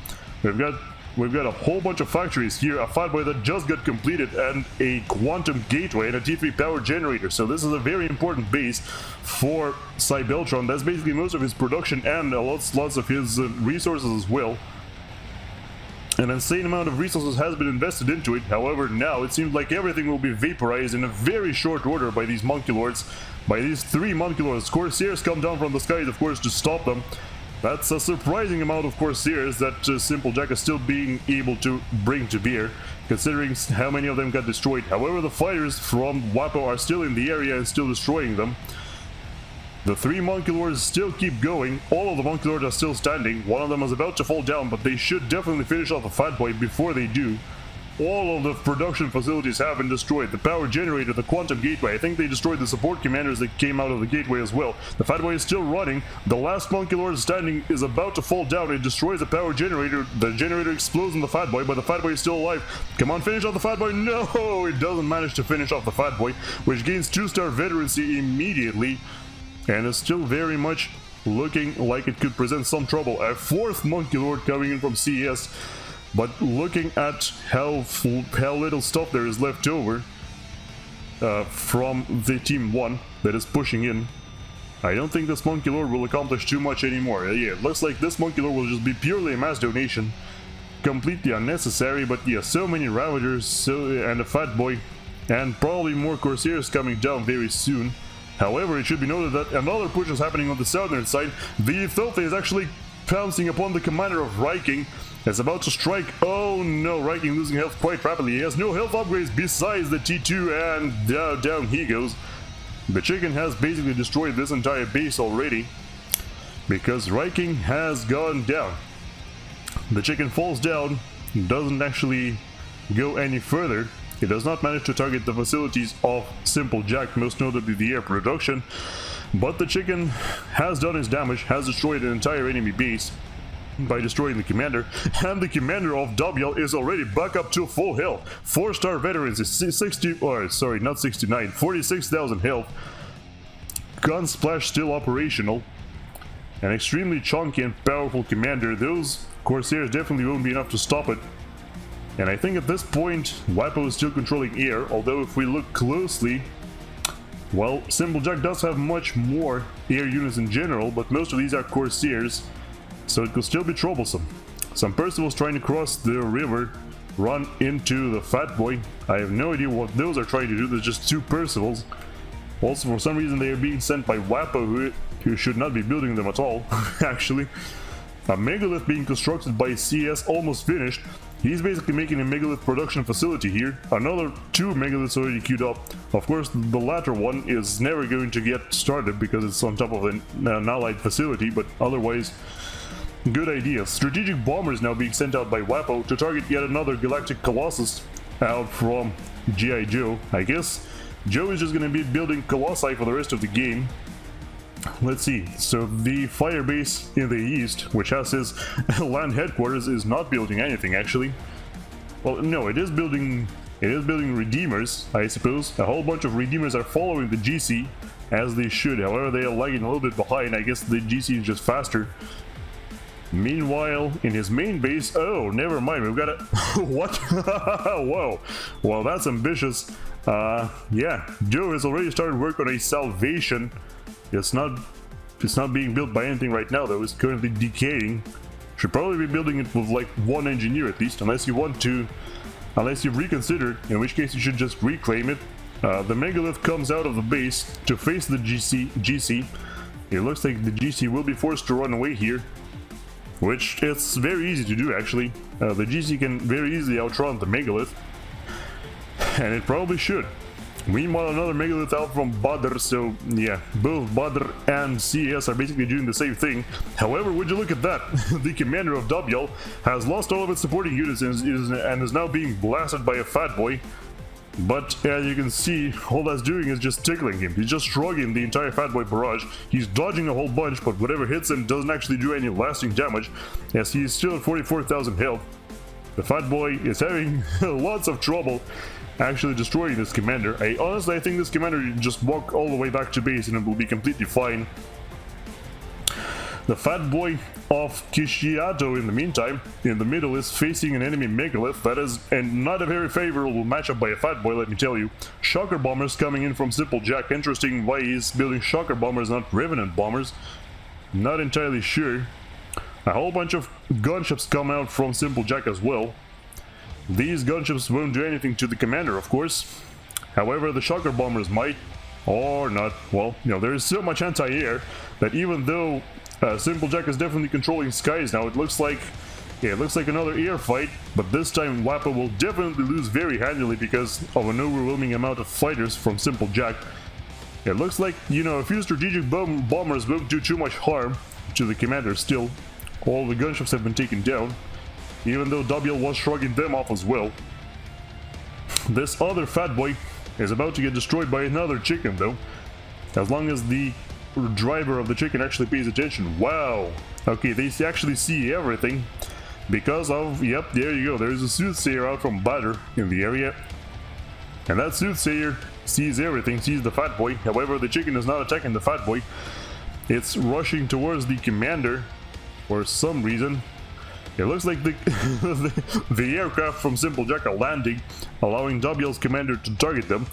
We've got a whole bunch of factories here, a fatboy that just got completed, and a quantum gateway and a T3 power generator. So this is a very important base for Cybeltron. That's basically most of his production and lots of his resources as well. An insane amount of resources has been invested into it. However, now it seems like everything will be vaporized in a very short order by these Monkey Lords. By these 3 Monkey Lords. Corsairs come down from the skies, of course, to stop them. That's a surprising amount of Corsairs that SimpleJack is still being able to bring to bear, considering how many of them got destroyed. However, the fighters from Whappo are still in the area and still destroying them. The 3 Monkey Lords still keep going. All of the Monkey Lords are still standing. One of them is about to fall down, but they should definitely finish off the Fat Boy before they do. All of the production facilities have been destroyed. The power generator, the quantum gateway, I think they destroyed the support commanders that came out of the gateway as well. The Fat Boy is still running. The last Monkey Lord standing is about to fall down. It destroys the power generator. The generator explodes on the Fat Boy, but the Fat Boy is still alive. Come on, finish off the Fat Boy. No, it doesn't manage to finish off the Fat Boy, which gains 2-star veterancy immediately, and is still very much looking like it could present some trouble. A 4th Monkey Lord coming in from CS. But looking at how little stuff there is left over from the Team 1 that is pushing in, I don't think this Monkey Lord will accomplish too much anymore. Yeah, it looks like this Monkey Lord will just be purely a mass donation. Completely unnecessary, but yeah, so many Ravagers and a Fat Boy, and probably more Corsairs coming down very soon. However, it should be noted that another push is happening on the southern side. The Filthy is actually pouncing upon the commander of Riking. It's about to strike. Oh no, Riking losing health quite rapidly. He has no health upgrades besides the T2, and down he goes. The chicken has basically destroyed this entire base already, because Riking has gone down. The chicken falls down, doesn't actually go any further. It does not manage to target the facilities of SimpleJack, most notably the air production, but the chicken has done his damage, has destroyed an entire enemy base by destroying the commander, and the commander of dubyal is already back up to full health. 4-star veterans is 46,000 health. Gun splash still operational. An extremely chunky and powerful commander. Those Corsairs definitely won't be enough to stop it. And I think at this point, Whappo is still controlling air, although if we look closely, well, SimpleJack does have much more air units in general, but most of these are Corsairs, so it could still be troublesome. Some Percivals trying to cross the river, run into the Fat Boy. I have no idea what those are trying to do. There's just 2 Percivals. Also, for some reason, they are being sent by Whappo, who should not be building them at all, actually. A megalith being constructed by CS, almost finished. He's basically making a megalith production facility here. Another 2 megaliths already queued up. Of course, the latter one is never going to get started because it's on top of an allied facility, but otherwise, good idea. Strategic bombers now being sent out by Whappo to target yet another galactic colossus out from G.I. Joe. I guess Joe is just going to be building colossi for the rest of the game. let's see. So the fire base in the east, which has his land headquarters, is not building anything actually. Well, no, it is building redeemers, I suppose. A whole bunch of redeemers are following the GC as they should. However, they are lagging a little bit behind. I guess the GC is just faster. Meanwhile, in his main base, oh, never mind, we've got a what? Whoa, well, that's ambitious. Yeah, Joe has already started work on a salvation. It's not being built by anything right now though. It's currently decaying. Should probably be building it with like one engineer at least, unless you've reconsidered, in which case you should just reclaim it. The megalith comes out of the base to face the GC. It looks like the GC will be forced to run away here, which it's very easy to do actually. The GC can very easily outrun the megalith, and it probably should. Meanwhile, another megalith out from Badr, so yeah, both Badr and CES are basically doing the same thing. However, would you look at that, the commander of dubyal has lost all of its supporting units and is now being blasted by a fat boy. But as you can see, all that's doing is just tickling him. He's just shrugging the entire fat boy barrage. He's dodging a whole bunch, but whatever hits him doesn't actually do any lasting damage, as he is still at 44,000 health. The fat boy is having lots of trouble actually destroying this commander. Honestly, I think this commander just walk all the way back to base and it will be completely fine. The fat boy of Kishiato, in the meantime, in the middle, is facing an enemy megalith. That is not a very favorable matchup by a fat boy, let me tell you. Shocker bombers coming in from SimpleJack. Interesting why he's building shocker bombers, not revenant bombers. Not entirely sure. A whole bunch of gunships come out from SimpleJack as well. These gunships won't do anything to the commander, of course. However, the shocker bombers might, or not. Well, you know, there is so much anti-air that even though SimpleJack is definitely controlling skies now, it looks like another air fight, but this time Whappo will definitely lose very handily because of an overwhelming amount of fighters from SimpleJack. It looks like, you know, a few strategic bombers won't do too much harm to the commander still. All the gunships have been taken down, even though dubyal was shrugging them off as well. This other fat boy is about to get destroyed by another chicken though, as long as the driver of the chicken actually pays attention. Wow, okay, they actually see everything because of, yep, there you go, there's a soothsayer out from Badr in the area, and that soothsayer sees everything, sees the fat boy. However, the chicken is not attacking the fat boy, it's rushing towards the commander for some reason. It looks like the aircraft from SimpleJack are landing, allowing dubyal's commander to target them.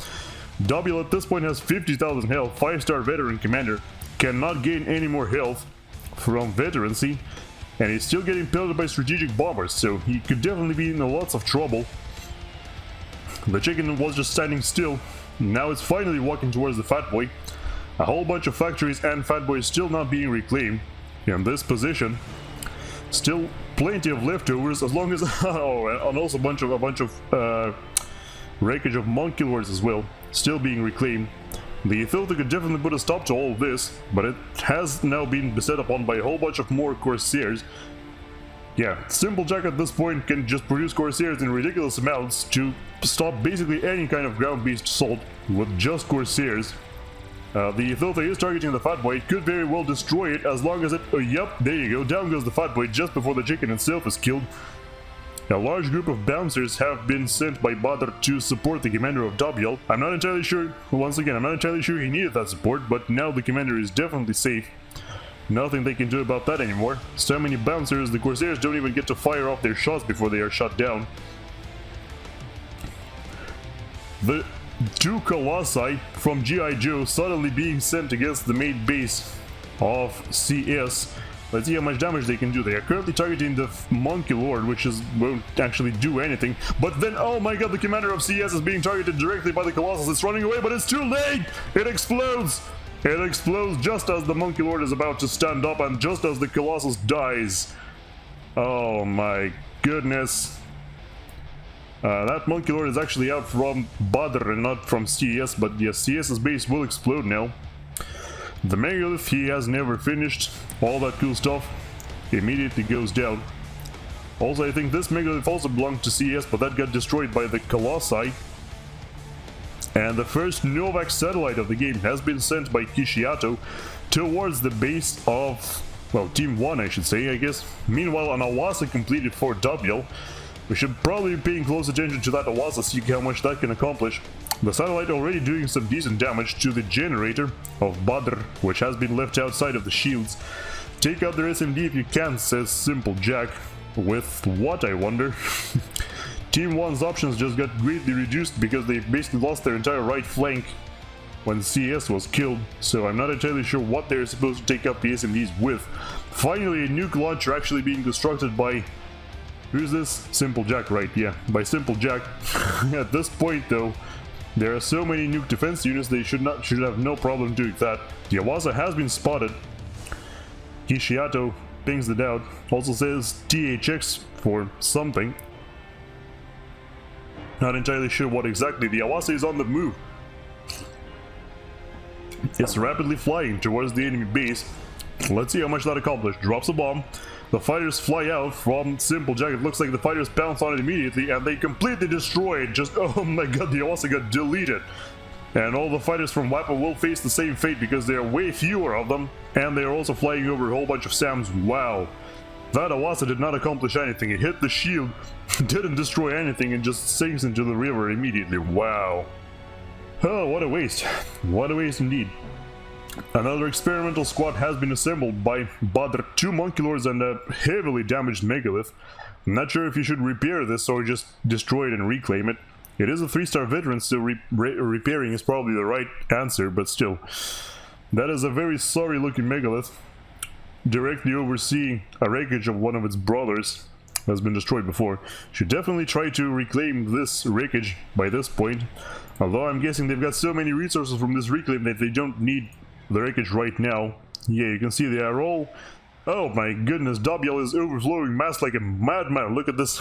Dubyal at this point has 50,000 health, 5-star veteran commander, cannot gain any more health from veterancy, and he's still getting pelted by strategic bombers, so he could definitely be in lots of trouble. The chicken was just standing still, now it's finally walking towards the fat boy. A whole bunch of factories and fat boys still not being reclaimed in this position. Still plenty of leftovers, as long as oh, and also a bunch of wreckage of monkey lords as well, still being reclaimed. The Filthy could definitely put a stop to all of this, but it has now been beset upon by a whole bunch of more Corsairs. Yeah, SimpleJack at this point can just produce Corsairs in ridiculous amounts to stop basically any kind of ground-based assault with just Corsairs. The Filthy is targeting the fat boy, could very well destroy it as long as it... yep, there you go, down goes the fat boy just before the chicken itself is killed. A large group of bouncers have been sent by Badr to support the commander of dubyal. I'm not entirely sure, once again, I'm not entirely sure he needed that support, but now the commander is definitely safe. Nothing they can do about that anymore. So many bouncers, the Corsairs don't even get to fire off their shots before they are shot down. The two Colossi from G.I. Joe suddenly being sent against the main base of CS. Let's see how much damage they can do. They are currently targeting the Monkey Lord, which won't actually do anything. But then, oh my god, the commander of CS is being targeted directly by the Colossus. It's running away, but it's too late! It explodes! It explodes just as the Monkey Lord is about to stand up and just as the Colossus dies. Oh my goodness. That Monkey Lord is actually out from Badr and not from CS, but yes, CS's base will explode now. The megalith he has never finished, all that cool stuff, immediately goes down. Also, I think this megalith also belonged to CS, but that got destroyed by the Colossi. And the first Novak satellite of the game has been sent by Kishiato towards the base of, well, Team 1 I should say, I guess. Meanwhile, an Awasa completed for dubyal. We should probably be paying close attention to that Awasa, see how much that can accomplish. The satellite already doing some decent damage to the generator of Badr, which has been left outside of the shields. Take out their SMD if you can, says SimpleJack. With what, I wonder? Team 1's options just got greatly reduced because they basically lost their entire right flank when CS was killed, so I'm not entirely sure what they're supposed to take up the SMDs with. Finally, a nuke launcher actually being constructed by... who's this? SimpleJack, right, yeah, by SimpleJack. At this point, though, there are so many nuke defense units they should have no problem doing that. The Awasa has been spotted. Kishiato pings it out, also says THX for something. Not entirely sure what exactly. The Awasa is on the move. It's rapidly flying towards the enemy base. Let's see how much that accomplished. Drops a bomb. The fighters fly out from SimpleJack. It looks like the fighters pounce on it immediately and they completely destroy it. Just, oh my god, the Awasa got deleted. And all the fighters from Whappo will face the same fate because there are way fewer of them. And they are also flying over a whole bunch of SAMs. Wow. That Awasa did not accomplish anything. It hit the shield, didn't destroy anything, and just sinks into the river immediately. Wow. Oh, what a waste. What a waste indeed. Another experimental squad has been assembled by Badr, 2 Monkey Lords and a heavily damaged Megalith. I'm not sure if you should repair this or just destroy it and reclaim it. It is a 3-star veteran, so repairing is probably the right answer, but still. That is a very sorry looking Megalith. Directly overseeing a wreckage of one of its brothers has been destroyed before. Should definitely try to reclaim this wreckage by this point. Although I'm guessing they've got so many resources from this reclaim that they don't need the wreckage right now. Yeah, you can see they are all... oh my goodness, dubyal is overflowing mass like a madman. Look at this.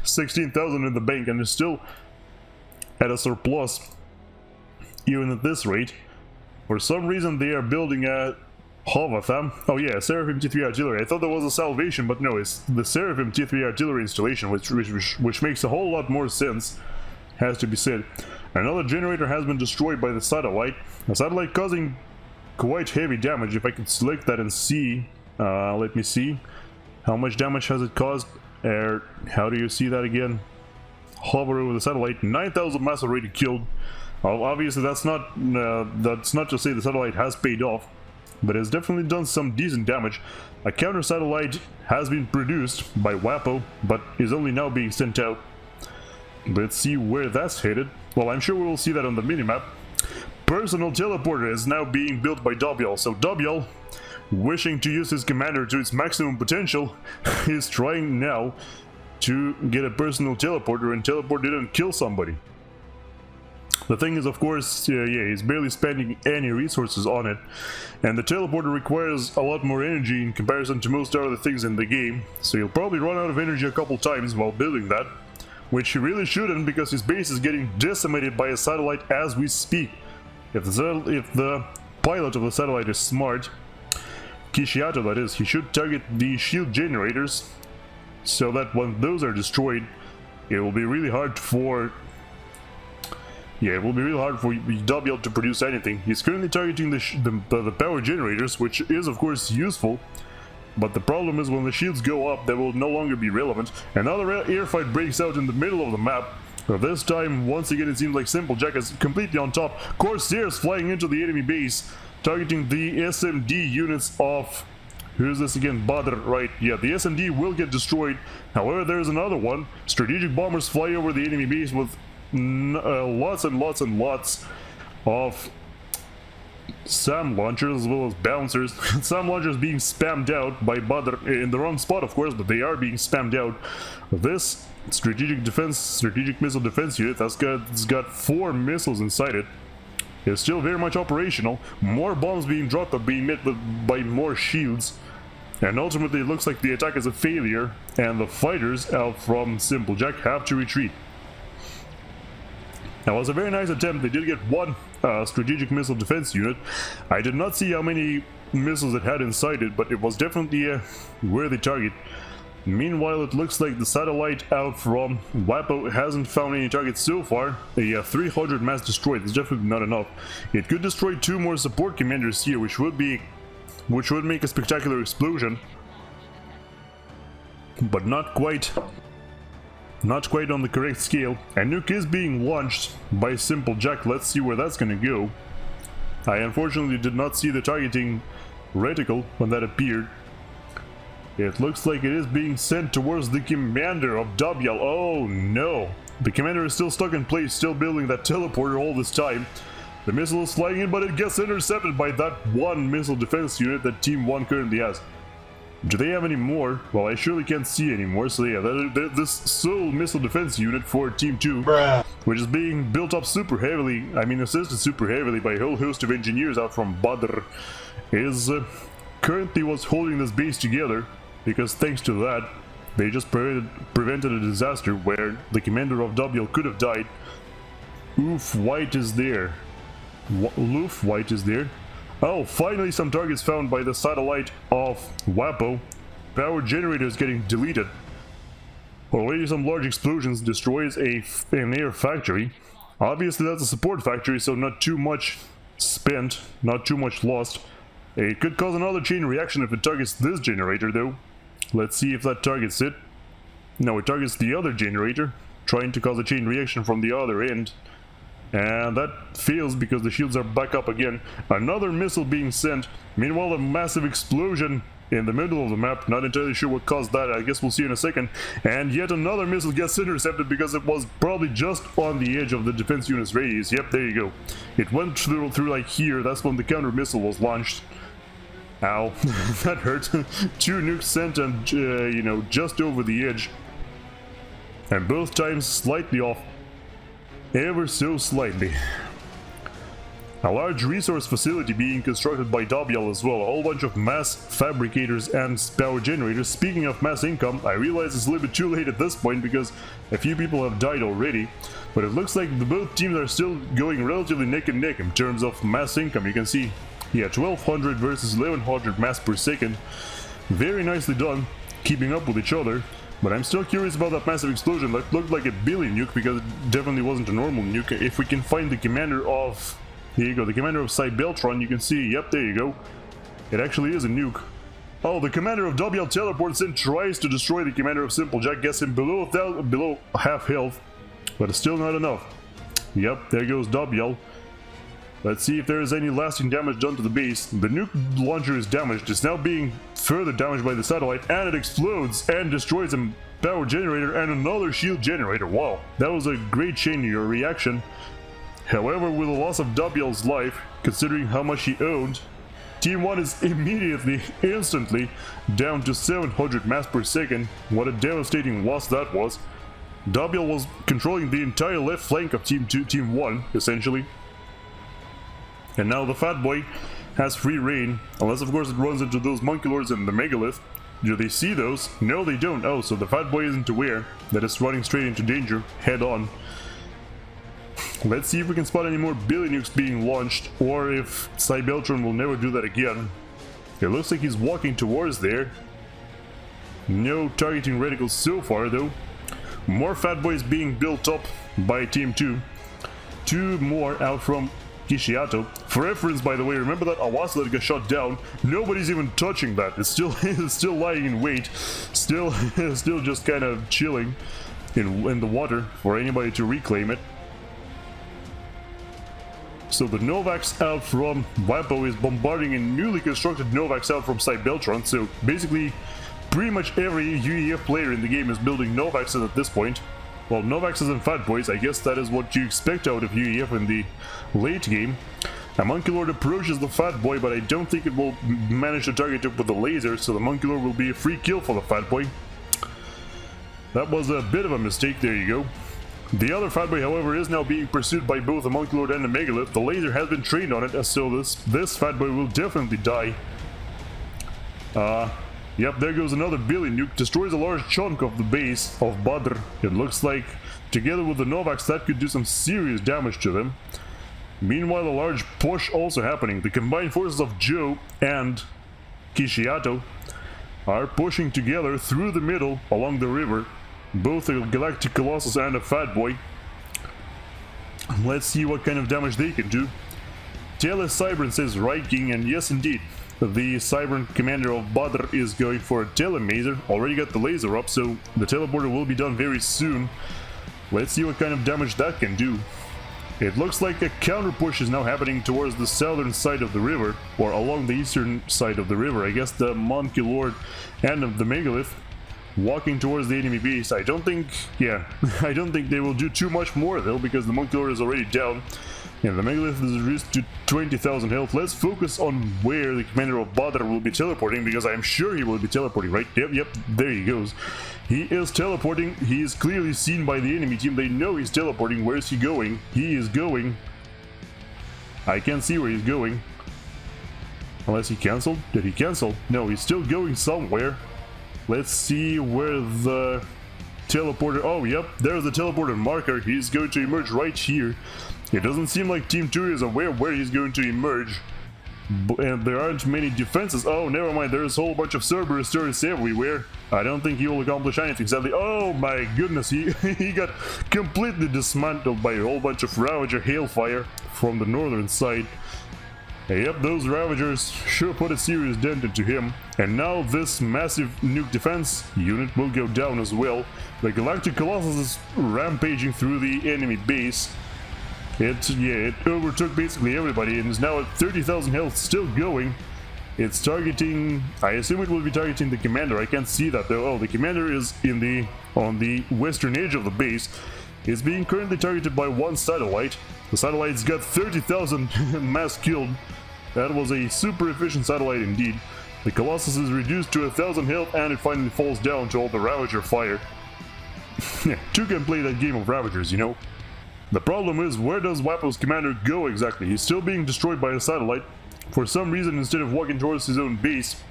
16,000 in the bank and it's still at a surplus. Even at this rate. For some reason they are building a... Havatham. Oh yeah, Seraphim T3 artillery. I thought that was a salvation, but no, it's the Seraphim T3 artillery installation, which makes a whole lot more sense, has to be said. Another generator has been destroyed by the satellite. A satellite causing quite heavy damage. If I could select that and see, let me see. How much damage has it caused? How do you see that again? Hover over the satellite. 9,000 mass already killed. Obviously, that's not to say the satellite has paid off, but it's definitely done some decent damage. A counter satellite has been produced by Whappo, but is only now being sent out. Let's see where that's headed. Well, I'm sure we will see that on the minimap. Personal teleporter is now being built by dubyal. So dubyal, wishing to use his commander to its maximum potential, is trying now to get a personal teleporter and teleport it and kill somebody. The thing is, of course, yeah, he's barely spending any resources on it, and the teleporter requires a lot more energy in comparison to most other things in the game, so he'll probably run out of energy a couple times while building that, which he really shouldn't because his base is getting decimated by a satellite as we speak. If the pilot of the satellite is smart, Kishiato that is, he should target the shield generators, so that when those are destroyed, it will be really hard for... yeah, it will be really hard for dubyal to produce anything. He's currently targeting the power generators, which is of course useful, but the problem is when the shields go up, they will no longer be relevant. Another airfight breaks out in the middle of the map. This time, once again, it seems like SimpleJack is completely on top. Corsairs flying into the enemy base, targeting the SMD units of... who's this again? Badr, right? Yeah, the SMD will get destroyed. However, there's another one. Strategic bombers fly over the enemy base with lots and lots and lots of SAM launchers as well as bouncers. SAM launchers being spammed out by Badr in the wrong spot, of course, but they are being spammed out. This strategic missile defense unit has got 4 missiles inside it. It's still very much operational. More bombs being dropped but being met by more shields. And ultimately it looks like the attack is a failure and the fighters out from SimpleJack have to retreat. That was a very nice attempt. They did get 1 strategic missile defense unit. I did not see how many missiles it had inside it, but it was definitely a worthy target. Meanwhile, it looks like the satellite out from Whappo hasn't found any targets so far. Yeah, 300 mass destroyed. It's definitely not enough. It could destroy 2 more support commanders here, which would make a spectacular explosion. But not quite on the correct scale. A nuke is being launched by SimpleJack. Let's see where that's gonna go. I unfortunately did not see the targeting reticle when that appeared. It looks like it is being sent towards the commander of dubyal. Oh no! The commander is still stuck in place, still building that teleporter all this time. The missile is flying in, but it gets intercepted by that one missile defense unit that Team 1 currently has. Do they have any more? Well, I surely can't see anymore, so yeah, this sole missile defense unit for Team 2, which is being built up super heavily, assisted super heavily by a whole host of engineers out from Badr, is currently what's holding this base together, because thanks to that, they just prevented a disaster where the commander of dubyal could have died. Oof, White is there. Loof, White is there. Oh, finally some targets found by the satellite of Whappo. Power generator is getting deleted. Already some large explosions destroys an air factory. Obviously that's a support factory, so not too much spent, not too much lost. It could cause another chain reaction if it targets this generator though. Let's see if that targets it. No, it targets the other generator, trying to cause a chain reaction from the other end. And that fails because the shields are back up again. Another missile being sent. Meanwhile, a massive explosion in the middle of the map. Not entirely sure what caused that. I guess we'll see in a second. And yet another missile gets intercepted because it was probably just on the edge of the defense unit's radius. Yep, there you go. It went through like here. That's when the counter missile was launched. Ow, that hurt. 2 nukes sent and, just over the edge. And both times slightly off. Ever so slightly. A large resource facility being constructed by dubyal as well. A whole bunch of mass fabricators and power generators. Speaking of mass income, I realize it's a little bit too late at this point because a few people have died already. But it looks like both teams are still going relatively neck and neck in terms of mass income. You can see, yeah, 1200 versus 1100 mass per second. Very nicely done, keeping up with each other. But I'm still curious about that massive explosion. That looked like a billion nuke because it definitely wasn't a normal nuke. If we can find the commander of... Here you go, the commander of Cybeltron, you can see, yep, there you go. It actually is a nuke. Oh, the commander of dubyal teleports in, tries to destroy the commander of SimpleJack, gets him below half health, but it's still not enough. Yep, there goes dubyal. Let's see if there is any lasting damage done to the base. The nuke launcher is damaged. It's now being further damaged by the satellite, and it explodes and destroys a power generator and another shield generator. Wow, that was a great chain reaction. However, with the loss of dubyal's life, considering how much he owned, Team 1 is instantly down to 700 mass per second. What a devastating loss that was. dubyal was controlling the entire left flank of Team 1, essentially. And now the fat boy has free reign, unless of course it runs into those monkey lords in the megalith. Do they see those? No, they don't. Oh, so the fat boy isn't aware that it's running straight into danger, head on. Let's see if we can spot any more billion nukes being launched, or if Cybeltron will never do that again. It looks like he's walking towards there. No targeting reticles so far though. More fat boys being built up by Team 2. 2 more out from kishiato. For reference, by the way, remember that Awasa that got shot down? Nobody's even touching that. It's still lying in wait. Still just kind of chilling in the water for anybody to reclaim it. So the Novax out from Whappo is bombarding a newly constructed Novax out from Cybeltron. So basically, pretty much every UEF player in the game is building Novaxes at this point. Well, Novaxes and fat boys, I guess that is what you expect out of UEF in the late game. A Monkey Lord approaches the fat boy, but I don't think it will manage to target it with the laser, so the Monkey Lord will be a free kill for the fat boy. That was a bit of a mistake, there you go. The other fat boy, however, is now being pursued by both the Monkey Lord and the Megalith. The laser has been trained on it, so this fat boy will definitely die. Yep, there goes another billion nuke, destroys a large chunk of the base of Badr. It looks like, together with the Novax, that could do some serious damage to them. Meanwhile, a large push also happening. The combined forces of Joe and kishiato are pushing together through the middle along the river. Both a Galactic Colossus and a Fat Boy. Let's see what kind of damage they can do. Cybran says Riking, and yes indeed, the Cybran commander of Badr is going for a telemaser. Already got the laser up, so the teleporter will be done very soon. Let's see what kind of damage that can do. It looks like a counter push is now happening towards the southern side of the river, or along the eastern side of the river. I guess the Monkey Lord and the Megalith walking towards the enemy base. I don't think they will do too much more though, because the Monkey Lord is already down. Yeah, the Megalith is reduced to 20,000 health. Let's focus on where the commander of Badr will be teleporting, because I'm sure he will be teleporting, right? Yep, there he goes. He is teleporting. He is clearly seen by the enemy team. They know he's teleporting. Where is he going? He is going. I can't see where he's going. Unless he cancelled? Did he cancel? No, he's still going somewhere. Let's see where the teleporter... Oh, yep, there's the teleporter marker. He's going to emerge right here. It doesn't seem like Team 2 is aware where he's going to emerge. And there aren't many defenses. Oh, never mind, there's a whole bunch of Cerberus turrets everywhere. I don't think he will accomplish anything, sadly. Oh my goodness, he got completely dismantled by a whole bunch of Ravager Hailfire from the northern side. Yep, those Ravagers sure put a serious dent into him. And now this massive nuke defense unit will go down as well. The Galactic Colossus is rampaging through the enemy base. It overtook basically everybody and is now at 30,000 health, still going. It's targeting... I assume it will be targeting the commander. I can't see that though. Oh, the commander is on the western edge of the base. It's being currently targeted by one satellite. The satellite's got 30,000 mass killed. That was a super efficient satellite indeed. The Colossus is reduced to 1,000 health and it finally falls down to all the Ravager fire. Yeah, 2 can play that game of Ravagers, you know. The problem is, where does Whappo's commander go exactly? He's still being destroyed by a satellite. For some reason, instead of walking towards his own base,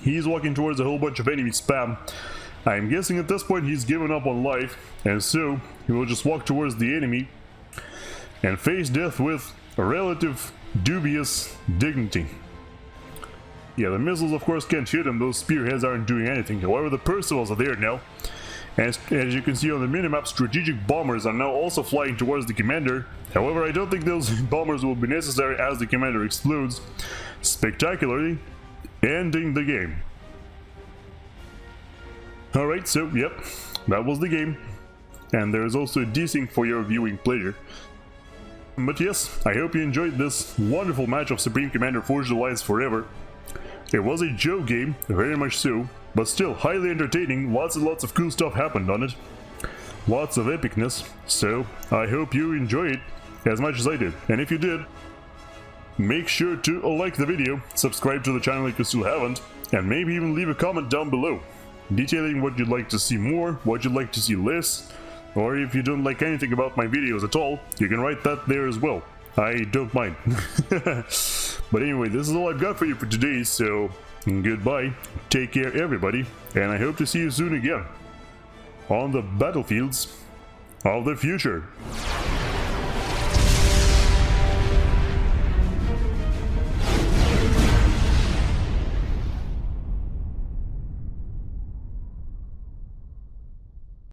he's walking towards a whole bunch of enemy spam. I'm guessing at this point he's given up on life, and so he will just walk towards the enemy and face death with a relative dubious dignity. Yeah, the missiles of course can't hit him, those spearheads aren't doing anything. However, the Percivals are there now. As you can see on the minimap, strategic bombers are now also flying towards the commander. However, I don't think those bombers will be necessary as the commander explodes, spectacularly ending the game. Alright, so yep, that was the game. And there is also a desync for your viewing pleasure. But yes, I hope you enjoyed this wonderful match of Supreme Commander Forged Alliance Forever. It was a joke game, very much so, but still highly entertaining. Lots and lots of cool stuff happened on it. Lots of epicness, so I hope you enjoy it as much as I did. And if you did, make sure to like the video, subscribe to the channel if you still haven't, and maybe even leave a comment down below, detailing what you'd like to see more, what you'd like to see less, or if you don't like anything about my videos at all, you can write that there as well. I don't mind. But anyway, this is all I've got for you for today, so goodbye, take care everybody, and I hope to see you soon again on the battlefields of the future.